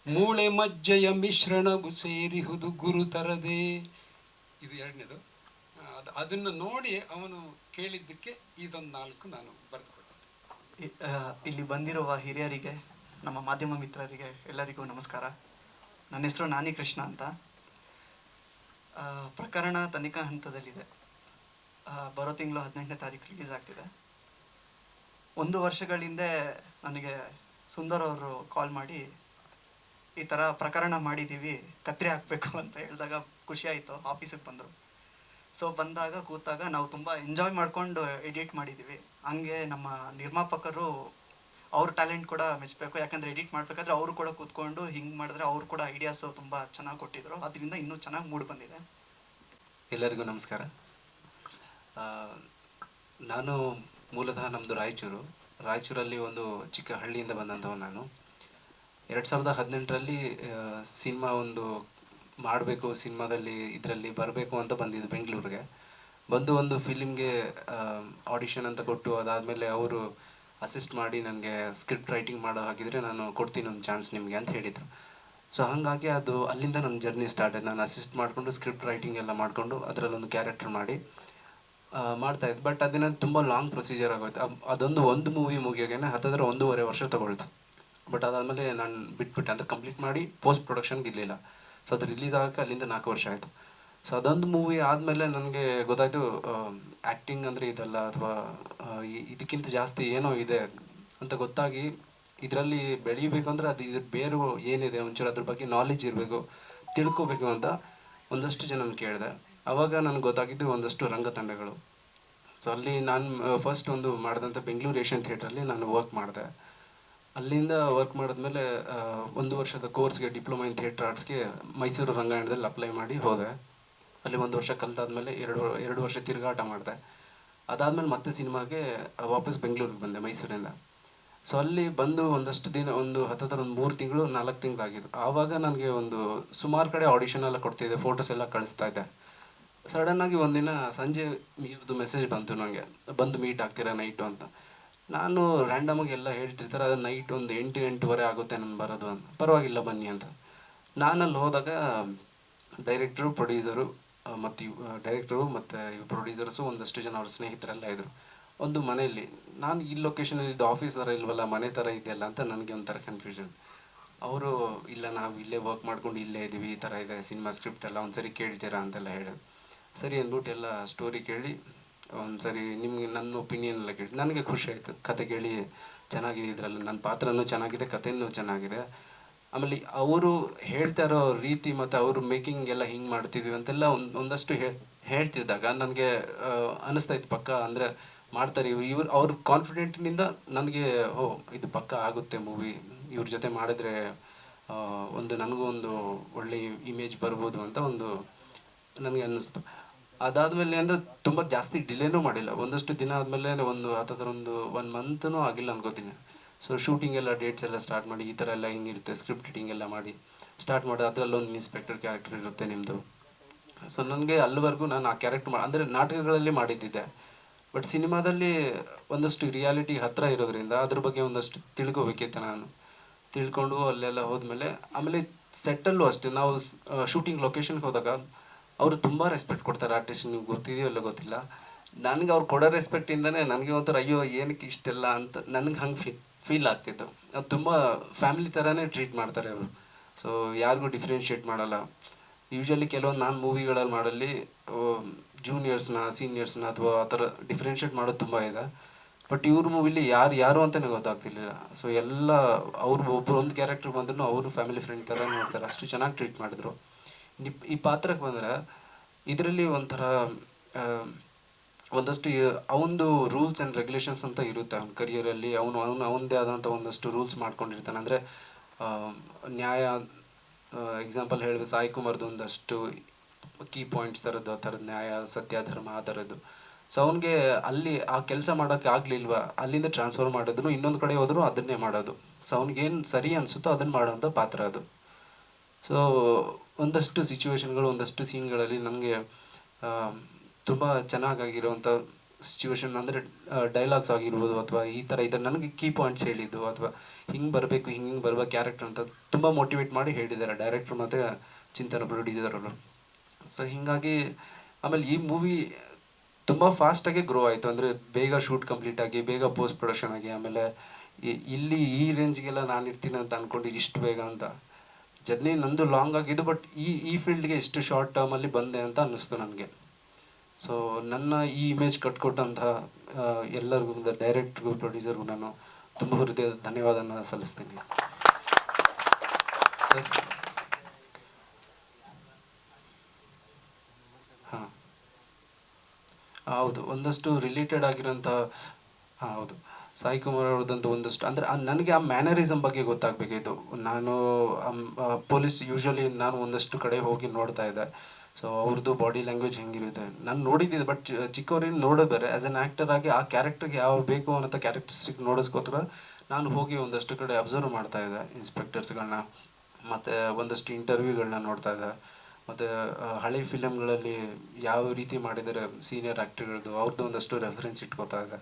ಮೂಳೆ ಮಜ್ಜೆಯ ಮಿಶ್ರಣವು ಸೇರಿಹುದು ಗುರುತರದೆ. ಇದು ಎರಡನೇದು. ಅದನ್ನು ನೋಡಿ ಅವನು ಕೇಳಿದ್ದಕ್ಕೆ ಇದೊಂದು 4 ನಾನು ಬರೆದುಕೊಟ್ಟೆ. ಇಲ್ಲಿ ಬಂದಿರುವ ಹಿರಿಯರಿಗೆ, ನಮ್ಮ ಮಾಧ್ಯಮ ಮಿತ್ರರಿಗೆ ಎಲ್ಲರಿಗೂ ನಮಸ್ಕಾರ. ನನ್ನ ಹೆಸರು ನಾನಿ ಕೃಷ್ಣ ಅಂತ. ಪ್ರಕರಣ ತನಿಖಾ ಹಂತದಲ್ಲಿದೆ. ಬರೋ ತಿಂಗಳು 18ನೇ ತಾರೀಕು ರಿಲೀಸ್ ಆಗ್ತಿದೆ. 1 ವರ್ಷಗಳ ಹಿಂದೆ ನನಗೆ ಸುಂದರ್ ಅವರು ಕಾಲ್ ಮಾಡಿ ಈ ಥರ ಪ್ರಕರಣ ಮಾಡಿದ್ದೀವಿ, ಕತ್ರಿ ಹಾಕಬೇಕು ಅಂತ ಹೇಳಿದಾಗ ಖುಷಿ ಆಯಿತು. ಆಫೀಸಿಗೆ ಬಂದರು. ಸೊ ಬಂದಾಗ ಕೂತಾಗ ನಾವು ತುಂಬ ಎಂಜಾಯ್ ಮಾಡ್ಕೊಂಡು ಎಡಿಟ್ ಮಾಡಿದ್ದೀವಿ. ಹಂಗೆ ನಮ್ಮ ನಿರ್ಮಾಪಕರು ಅವ್ರ ಟ್ಯಾಲೆಂಟ್ ಕೂಡ ಮೆಚ್ಚಬೇಕು, ಯಾಕಂದರೆ ಎಡಿಟ್ ಮಾಡಬೇಕಾದ್ರೆ ಅವರು ಕೂಡ ಕೂತ್ಕೊಂಡು ಹಿಂಗೆ ಮಾಡಿದ್ರೆ ಅವರು ಕೂಡ ಐಡಿಯಾಸು ತುಂಬ ಚೆನ್ನಾಗಿ ಕೊಟ್ಟಿದ್ರು. ಅದರಿಂದ ಇನ್ನೂ ಚೆನ್ನಾಗಿ ಮೂಡ್ ಬಂದಿದೆ. ಎಲ್ಲರಿಗೂ ನಮಸ್ಕಾರ. ನಾನು ಮೂಲತಃ ನಮ್ಮದು ರಾಯಚೂರಲ್ಲಿ ಒಂದು ಚಿಕ್ಕ ಹಳ್ಳಿಯಿಂದ ಬಂದಂಥವು. ನಾನು 2018ರಲ್ಲಿ ಸಿನಿಮಾ ಒಂದು ಮಾಡಬೇಕು, ಸಿನಿಮಾದಲ್ಲಿ ಇದರಲ್ಲಿ ಬರಬೇಕು ಅಂತ ಬಂದಿದ್ದು ಬೆಂಗಳೂರಿಗೆ. ಬಂದು ಒಂದು ಫಿಲಿಮ್ಗೆ ಆಡಿಷನ್ ಅಂತ ಕೊಟ್ಟು, ಅದಾದಮೇಲೆ ಅವರು ಅಸಿಸ್ಟ್ ಮಾಡಿ ನನಗೆ ಸ್ಕ್ರಿಪ್ಟ್ ರೈಟಿಂಗ್ ಮಾಡೋ ಹಾಗಿದ್ರೆ ನಾನು ಕೊಡ್ತೀನಿ ಒಂದು ಚಾನ್ಸ್ ನಿಮಗೆ ಅಂತ ಹೇಳಿದರು. ಸೊ ಹಾಗಾಗಿ ಅದು ಅಲ್ಲಿಂದ ನನ್ನ ಜರ್ನಿ ಸ್ಟಾರ್ಟ್ ಆಯ್ತು. ನಾನು ಅಸಿಸ್ಟ್ ಮಾಡಿಕೊಂಡು ಸ್ಕ್ರಿಪ್ಟ್ ರೈಟಿಂಗ್ ಎಲ್ಲ ಮಾಡಿಕೊಂಡು ಅದರಲ್ಲೊಂದು ಕ್ಯಾರೆಕ್ಟರ್ ಮಾಡಿ ಮಾಡ್ತಾಯಿದ್ದು. ಬಟ್ ಅದನ್ನ ತುಂಬ ಲಾಂಗ್ ಪ್ರೊಸೀಜರ್ ಆಗೋಯ್ತು. ಒಂದು ಮೂವಿ ಮುಗಿಯೋಗೇನೆ 1.5 ವರ್ಷ ತೊಗೊಳ್ತು. ಬಟ್ ಅದಾದಮೇಲೆ ನಾನು ಬಿಟ್ಬಿಟ್ಟೆ, ಅಂತ ಕಂಪ್ಲೀಟ್ ಮಾಡಿ ಪೋಸ್ಟ್ ಪ್ರೊಡಕ್ಷನ್ಗೆ ಇರಲಿಲ್ಲ. ಸೊ ಅದು ರಿಲೀಸ್ ಆಗೋಕ್ಕೆ ಅಲ್ಲಿಂದ 4 ವರ್ಷ ಆಯಿತು. ಸೊ ಅದೊಂದು ಮೂವಿ ಆದಮೇಲೆ ನನಗೆ ಗೊತ್ತಾಯಿತು ಆ್ಯಕ್ಟಿಂಗ್ ಅಂದರೆ ಇದಲ್ಲ, ಅಥವಾ ಇದಕ್ಕಿಂತ ಜಾಸ್ತಿ ಏನೋ ಇದೆ ಅಂತ ಗೊತ್ತಾಗಿ, ಇದರಲ್ಲಿ ಬೆಳೀಬೇಕು ಅಂದರೆ ಅದು ಇದ್ರ ಬೇರೆ ಏನಿದೆ ಒಂಚೂರು ಅದ್ರ ಬಗ್ಗೆ ನಾಲೆಜ್ ಇರಬೇಕು, ತಿಳ್ಕೊಬೇಕು ಅಂತ ಒಂದಷ್ಟು ಜನನ ಕೇಳಿದೆ. ಆವಾಗ ನನಗೆ ಗೊತ್ತಾಗಿದ್ದು ಒಂದಷ್ಟು ರಂಗತಂಡಗಳು. ಸೊ ಅಲ್ಲಿ ನಾನು ಫಸ್ಟ್ ಒಂದು ಮಾಡಿದಂಥ ಬೆಂಗಳೂರು ಏಷ್ಯನ್ ಥಿಯೇಟ್ರಲ್ಲಿ ನಾನು ವರ್ಕ್ ಮಾಡಿದೆ. ಅಲ್ಲಿಂದ ವರ್ಕ್ ಮಾಡಿದ್ಮೇಲೆ 1 ವರ್ಷದ ಕೋರ್ಸ್ಗೆ ಡಿಪ್ಲೊಮಾ ಇನ್ ಥಿಯೇಟರ್ ಆರ್ಟ್ಸ್ಗೆ ಮೈಸೂರು ರಂಗಾಯಣದಲ್ಲಿ ಅಪ್ಲೈ ಮಾಡಿ ಹೋದೆ. ಅಲ್ಲಿ 1 ವರ್ಷ ಕಲಿತಾದ್ಮೇಲೆ 2 ವರ್ಷ ತಿರುಗಾಟ ಮಾಡಿದೆ. ಅದಾದಮೇಲೆ ಮತ್ತೆ ಸಿನಿಮಾಗೆ ವಾಪಸ್ ಬೆಂಗಳೂರಿಗೆ ಬಂದೆ ಮೈಸೂರಿಂದ. ಸೊ ಅಲ್ಲಿ ಬಂದು ಒಂದಷ್ಟು ದಿನ, ಒಂದು 3 ತಿಂಗಳು 4 ತಿಂಗಳಾಗಿದ್ದು. ಆವಾಗ ನನಗೆ ಒಂದು ಸುಮಾರು ಕಡೆ ಆಡಿಷನ್ ಎಲ್ಲ ಕೊಡ್ತಿದ್ದೆ, ಫೋಟೋಸ್ ಎಲ್ಲ ಕಳಿಸ್ತಾ ಇದ್ದೆ. ಸಡನ್ನಾಗಿ ಒಂದಿನ ಸಂಜೆ ಇವ್ರದ್ದು ಮೆಸೇಜ್ ಬಂತು ನನಗೆ, ಬಂದು ಮೀಟ್ ಆಗ್ತೀರಾ ನೈಟು ಅಂತ. ನಾನು ರ್ಯಾಂಡಮಾಗಿ ಎಲ್ಲ ಹೇಳ್ತಿರ್ತಾರೆ, ಅದು ನೈಟ್ ಒಂದು 8-8:30 ಆಗುತ್ತೆ ನಾನು ಬರೋದು ಅಂತ. ಪರವಾಗಿಲ್ಲ ಬನ್ನಿ ಅಂತ. ನಾನಲ್ಲಿ ಹೋದಾಗ ಡೈರೆಕ್ಟ್ರು, ಪ್ರೊಡ್ಯೂಸರು ಮತ್ತು ಪ್ರೊಡ್ಯೂಸರ್ಸು ಒಂದಷ್ಟು ಜನ ಅವ್ರ ಸ್ನೇಹಿತರೆಲ್ಲ ಇದ್ದರು. ಒಂದು ಮನೆಯಲ್ಲಿ, ನಾನು ಈ ಲೊಕೇಶನಲ್ಲಿ ಇದ್ದು ಆಫೀಸ್ ಥರ ಇಲ್ವಲ್ಲ, ಮನೆ ಥರ ಇದೆಯಲ್ಲ ಅಂತ ನನಗೆ ಒಂಥರ ಕನ್ಫ್ಯೂಷನ್. ಅವರು ಇಲ್ಲ, ನಾವು ಇಲ್ಲೇ ವರ್ಕ್ ಮಾಡ್ಕೊಂಡು ಇಲ್ಲೇ ಇದ್ದೀವಿ, ಈ ಥರ ಇದೆ ಸಿನಿಮಾ ಸ್ಕ್ರಿಪ್ಟ್ ಎಲ್ಲ, ಒಂದ್ಸರಿ ಕೇಳ್ತೀರಾ ಅಂತೆಲ್ಲ ಹೇಳೋದು. ಸರಿ ಅಂದ್ಬಿಟ್ಟು ಎಲ್ಲ ಸ್ಟೋರಿ ಕೇಳಿ ಒಂದ್ಸರಿ ನಿಮಗೆ ನನ್ನ ಒಪಿನಿಯನ್ ಎಲ್ಲ ಕೇಳಿ ನನಗೆ ಖುಷಿ ಆಯಿತು. ಕತೆ ಕೇಳಿ ಚೆನ್ನಾಗಿದೆ, ಇದರಲ್ಲಿ ನನ್ನ ಪಾತ್ರನೂ ಚೆನ್ನಾಗಿದೆ, ಕಥೆನೂ ಚೆನ್ನಾಗಿದೆ. ಆಮೇಲೆ ಅವರು ಹೇಳ್ತಾ ಇರೋ ರೀತಿ ಮತ್ತು ಅವರು ಮೇಕಿಂಗ್ ಎಲ್ಲ ಹಿಂಗೆ ಮಾಡ್ತಿದ್ವಿ ಅಂತೆಲ್ಲ ಒಂದಷ್ಟು ಹೇಳ್ತಿದ್ದಾಗ ನನಗೆ ಅನ್ನಿಸ್ತಾ ಇತ್ತು ಪಕ್ಕ ಅಂದರೆ ಮಾಡ್ತಾರೆ ಅವ್ರ ಕಾನ್ಫಿಡೆಂಟ್ನಿಂದ ನನಗೆ ಇದು ಪಕ್ಕ ಆಗುತ್ತೆ ಮೂವಿ, ಇವ್ರ ಜೊತೆ ಮಾಡಿದ್ರೆ ನನಗೂ ಒಂದು ಒಳ್ಳೆ ಇಮೇಜ್ ಬರ್ಬೋದು ಅಂತ ನನಗೆ ಅನ್ನಿಸ್ತು. ಅದಾದಮೇಲೆ ಅಂದರೆ ತುಂಬ ಜಾಸ್ತಿ ಡಿಲೇನೂ ಮಾಡಿಲ್ಲ. ಒಂದಷ್ಟು ದಿನ ಆದಮೇಲೆ ಒಂದು 1 ಮಂತನೂ ಆಗಿಲ್ಲ ಅನ್ಕೋತೀನಿ. ಸೊ ಶೂಟಿಂಗ್ ಎಲ್ಲ ಡೇಟ್ಸ್ ಎಲ್ಲ ಸ್ಟಾರ್ಟ್ ಮಾಡಿ, ಈ ಥರ ಎಲ್ಲ ಹಿಂಗಿರುತ್ತೆ, ಸ್ಕ್ರಿಪ್ಟ್ ರೀಡಿಂಗ್ ಎಲ್ಲ ಮಾಡಿ ಸ್ಟಾರ್ಟ್ ಮಾಡಿ, ಅದರಲ್ಲೊಂದು ಇನ್ಸ್ಪೆಕ್ಟರ್ ಕ್ಯಾರೆಕ್ಟರ್ ಇರುತ್ತೆ ನಿಮ್ಮದು. ಸೊ ನನಗೆ ಅಲ್ಲಿವರೆಗೂ ನಾನು ಆ ಕ್ಯಾರೆಕ್ಟರ್ ಅಂದರೆ ನಾಟಕಗಳಲ್ಲಿ ಮಾಡಿದ್ದಿದ್ದೆ. ಬಟ್ ಸಿನಿಮಾದಲ್ಲಿ ಒಂದಷ್ಟು ರಿಯಾಲಿಟಿ ಹತ್ತಿರ ಇರೋದ್ರಿಂದ ಅದ್ರ ಬಗ್ಗೆ ಒಂದಷ್ಟು ತಿಳ್ಕೊಬೇಕಿತ್ತು. ನಾನು ತಿಳ್ಕೊಂಡು ಅಲ್ಲೆಲ್ಲ ಹೋದ್ಮೇಲೆ, ಆಮೇಲೆ ಸೆಟ್ಟಲ್ಲೂ ಅಷ್ಟೇ, ನಾವು ಶೂಟಿಂಗ್ ಲೊಕೇಶನ್ಗೆ ಹೋದಾಗ ಅವರು ತುಂಬ ರೆಸ್ಪೆಕ್ಟ್ ಕೊಡ್ತಾರೆ ಆರ್ಟಿಸ್ಟ್. ನೀವು ಗೊತ್ತಿದೆಯೋ ಇಲ್ಲ ಗೊತ್ತಿಲ್ಲ, ನನಗೆ ಅವ್ರು ಕೊಡೋ ರೆಸ್ಪೆಕ್ಟಿಂದನೇ ನನಗೆ ಒಂಥರ ಅಯ್ಯೋ ಏನಕ್ಕೆ ಇಷ್ಟೆಲ್ಲ ಅಂತ ನನಗೆ ಹಂಗೆ ಫೀಲ್ ಆಗ್ತಿತ್ತು. ಅದು ತುಂಬ ಫ್ಯಾಮಿಲಿ ಥರನೇ ಟ್ರೀಟ್ ಮಾಡ್ತಾರೆ ಅವರು. ಸೊ ಯಾರಿಗೂ ಡಿಫ್ರೆನ್ಷಿಯೇಟ್ ಮಾಡಲ್ಲ. ಯೂಶ್ವಲಿ ಕೆಲವೊಂದು ನಾನು ಮೂವಿಗಳಲ್ಲಿ ಮಾಡಲ್ಲಿ ಜೂನಿಯರ್ಸ್ನ ಸೀನಿಯರ್ಸ್ನ ಅಥವಾ ಆ ಥರ ಡಿಫ್ರೆನ್ಷಿಯೇಟ್ ಮಾಡೋದು ತುಂಬ ಇದೆ. ಬಟ್ ಇವ್ರ ಮೂವಿಲಿ ಯಾರು ಅಂತಲೇ ಗೊತ್ತಾಗ್ತಿರ್ಲಿಲ್ಲ. ಸೊ ಎಲ್ಲ ಅವ್ರು ಒಬ್ಬರು ಒಂದು ಕ್ಯಾರೆಕ್ಟರ್ ಬಂದ್ರು ಅವರು ಫ್ಯಾಮಿಲಿ ಫ್ರೆಂಡ್ ಥರ ನೋಡ್ತಾರೆ, ಅಷ್ಟು ಚೆನ್ನಾಗಿ ಟ್ರೀಟ್ ಮಾಡಿದ್ರು. ಈ ಪಾತ್ರಕ್ಕೆ ಬಂದರೆ ಇದರಲ್ಲಿ ಒಂಥರ ಒಂದಷ್ಟು ಅವನದು ರೂಲ್ಸ್ ಆ್ಯಂಡ್ ರೆಗ್ಯುಲೇಷನ್ಸ್ ಅಂತ ಇರುತ್ತೆ ಅವನ ಕರಿಯರಲ್ಲಿ. ಅವನದೇ ಆದಂಥ ಒಂದಷ್ಟು ರೂಲ್ಸ್ ಮಾಡ್ಕೊಂಡಿರ್ತಾನೆ. ಅಂದರೆ ನ್ಯಾಯ, ಎಕ್ಸಾಂಪಲ್ ಹೇಳಿದ್ರೆ ಸಾಯಿ ಕುಮಾರ್ದು ಒಂದಷ್ಟು ಕೀ ಪಾಯಿಂಟ್ಸ್ ಥರದ್ದು, ಆ ಥರದ್ದು ನ್ಯಾಯ, ಸತ್ಯ, ಧರ್ಮ ಆ ಥರದ್ದು. ಸೊ ಅವನಿಗೆ ಅಲ್ಲಿ ಆ ಕೆಲಸ ಮಾಡೋಕ್ಕೆ ಆಗಲಿಲ್ವಾ, ಅಲ್ಲಿಂದ ಟ್ರಾನ್ಸ್ಫರ್ ಮಾಡಿದ್ರು, ಇನ್ನೊಂದು ಕಡೆ ಹೋದ್ರು ಅದನ್ನೇ ಮಾಡೋದು. ಸೊ ಅವ್ನಿಗೇನು ಸರಿ ಅನಿಸುತ್ತೋ ಅದನ್ನು ಮಾಡೋಂಥ ಪಾತ್ರ ಅದು. ಸೊ ಒಂದಷ್ಟು ಸಿಚುವೇಶನ್ಗಳು, ಒಂದಷ್ಟು ಸೀನ್ಗಳಲ್ಲಿ ನನಗೆ ತುಂಬ ಚೆನ್ನಾಗಿರುವಂಥ ಸಿಚುವೇಶನ್ ಅಂದರೆ ಡೈಲಾಗ್ಸ್ ಆಗಿರ್ಬೋದು, ಅಥವಾ ಈ ಥರ ಇದನ್ನು ನನಗೆ ಕೀ ಪಾಯಿಂಟ್ಸ್ ಹೇಳಿದ್ದು, ಅಥವಾ ಹಿಂಗೆ ಬರಬೇಕು ಹಿಂಗೆ ಬರ್ಬೇಕು ಕ್ಯಾರೆಕ್ಟರ್ ಅಂತ ತುಂಬ ಮೋಟಿವೇಟ್ ಮಾಡಿ ಹೇಳಿದ್ದಾರೆ ಡೈರೆಕ್ಟ್ರು ಮತ್ತು ಚಿಂತನ ಪ್ರೊಡ್ಯೂಸರವರು. ಸೊ ಹೀಗಾಗಿ ಆಮೇಲೆ ಈ ಮೂವಿ ತುಂಬ ಫಾಸ್ಟಾಗಿ ಗ್ರೋ ಆಯಿತು. ಅಂದರೆ ಬೇಗ ಶೂಟ್ ಕಂಪ್ಲೀಟ್ ಆಗಿ, ಬೇಗ ಪೋಸ್ಟ್ ಪ್ರೊಡಕ್ಷನ್ ಆಗಿ, ಆಮೇಲೆ ಇಲ್ಲಿ ಈ ರೇಂಜ್ಗೆಲ್ಲ ನಾನು ಇರ್ತೀನಿ ಅಂತ ಅಂದ್ಕೊಂಡು ಇಷ್ಟು ಬೇಗ ಅಂತ. ಜರ್ನಿ ನಂದು ಲಾಂಗ್ ಆಗಿದ್ದು, ಬಟ್ ಈ ಫೀಲ್ಡ್ಗೆ ಇಷ್ಟು ಶಾರ್ಟ್ ಟರ್ಮಲ್ಲಿ ಬಂದೆ ಅಂತ ಅನ್ನಿಸ್ತು ನನಗೆ. ಸೊ ನನ್ನ ಈ ಇಮೇಜ್ ಕಟ್ಕೊಟ್ಟಂಥ ಎಲ್ಲರಿಗೂ, ಡೈರೆಕ್ಟ್ರಿಗೂ ಪ್ರೊಡ್ಯೂಸರ್ಗೂ ನಾನು ತುಂಬ ಹೃದಯದ ಧನ್ಯವಾದನ ಸಲ್ಲಿಸ್ತೀನಿ ಸರ್. ಹಾಂ ಹೌದು, ಒಂದಷ್ಟು ರಿಲೇಟೆಡ್ ಆಗಿರೋಂಥ, ಹಾಂ ಹೌದು, ಸಾಯಿ ಕುಮಾರ್ ಅವ್ರದ್ದಂತೂ ಒಂದಷ್ಟು ಅಂದರೆ ನನಗೆ ಆ ಮ್ಯಾನರಿಸಮ್ ಬಗ್ಗೆ ಗೊತ್ತಾಗಬೇಕಿತ್ತು. ನಾನು ಪೊಲೀಸ್ ಯೂಶ್ವಲಿ ನಾನು ಒಂದಷ್ಟು ಕಡೆ ಹೋಗಿ ನೋಡ್ತಾ ಇದ್ದೆ. ಸೊ ಅವ್ರದ್ದು ಬಾಡಿ ಲ್ಯಾಂಗ್ವೇಜ್ ಹೆಂಗಿರುತ್ತೆ ನಾನು ನೋಡಿದ್ದಿದೆ. ಬಟ್ ಚಿಕ್ಕವರಿಂದ ನೋಡೋದು ಬೇರೆ. ಆ್ಯಸ್ ಅನ್ ಆ್ಯಕ್ಟರ್ ಆಗಿ ಆ ಕ್ಯಾರೆಕ್ಟರ್ಗೆ ಯಾವ ಬೇಕು ಅನ್ನೋ ಕ್ಯಾರೆಕ್ಟರಿಸ್ಟಿಕ್ ನೋಡಿಸ್ಕೋಸ್ಕರ ನಾನು ಹೋಗಿ ಒಂದಷ್ಟು ಕಡೆ ಅಬ್ಸರ್ವ್ ಮಾಡ್ತಾ ಇದ್ದೆ ಇನ್ಸ್ಪೆಕ್ಟರ್ಸ್ಗಳನ್ನ, ಮತ್ತು ಒಂದಷ್ಟು ಇಂಟರ್ವ್ಯೂಗಳನ್ನ ನೋಡ್ತಾ ಇದ್ದೆ. ಮತ್ತು ಹಳೆ ಫಿಲಮ್ಗಳಲ್ಲಿ ಯಾವ ರೀತಿ ಮಾಡಿದ್ದಾರೆ ಸೀನಿಯರ್ ಆ್ಯಕ್ಟರ್ಗಳದ್ದು, ಅವ್ರದ್ದು ಒಂದಷ್ಟು ರೆಫರೆನ್ಸ್ ಇಟ್ಕೋತಾ ಇದೆ.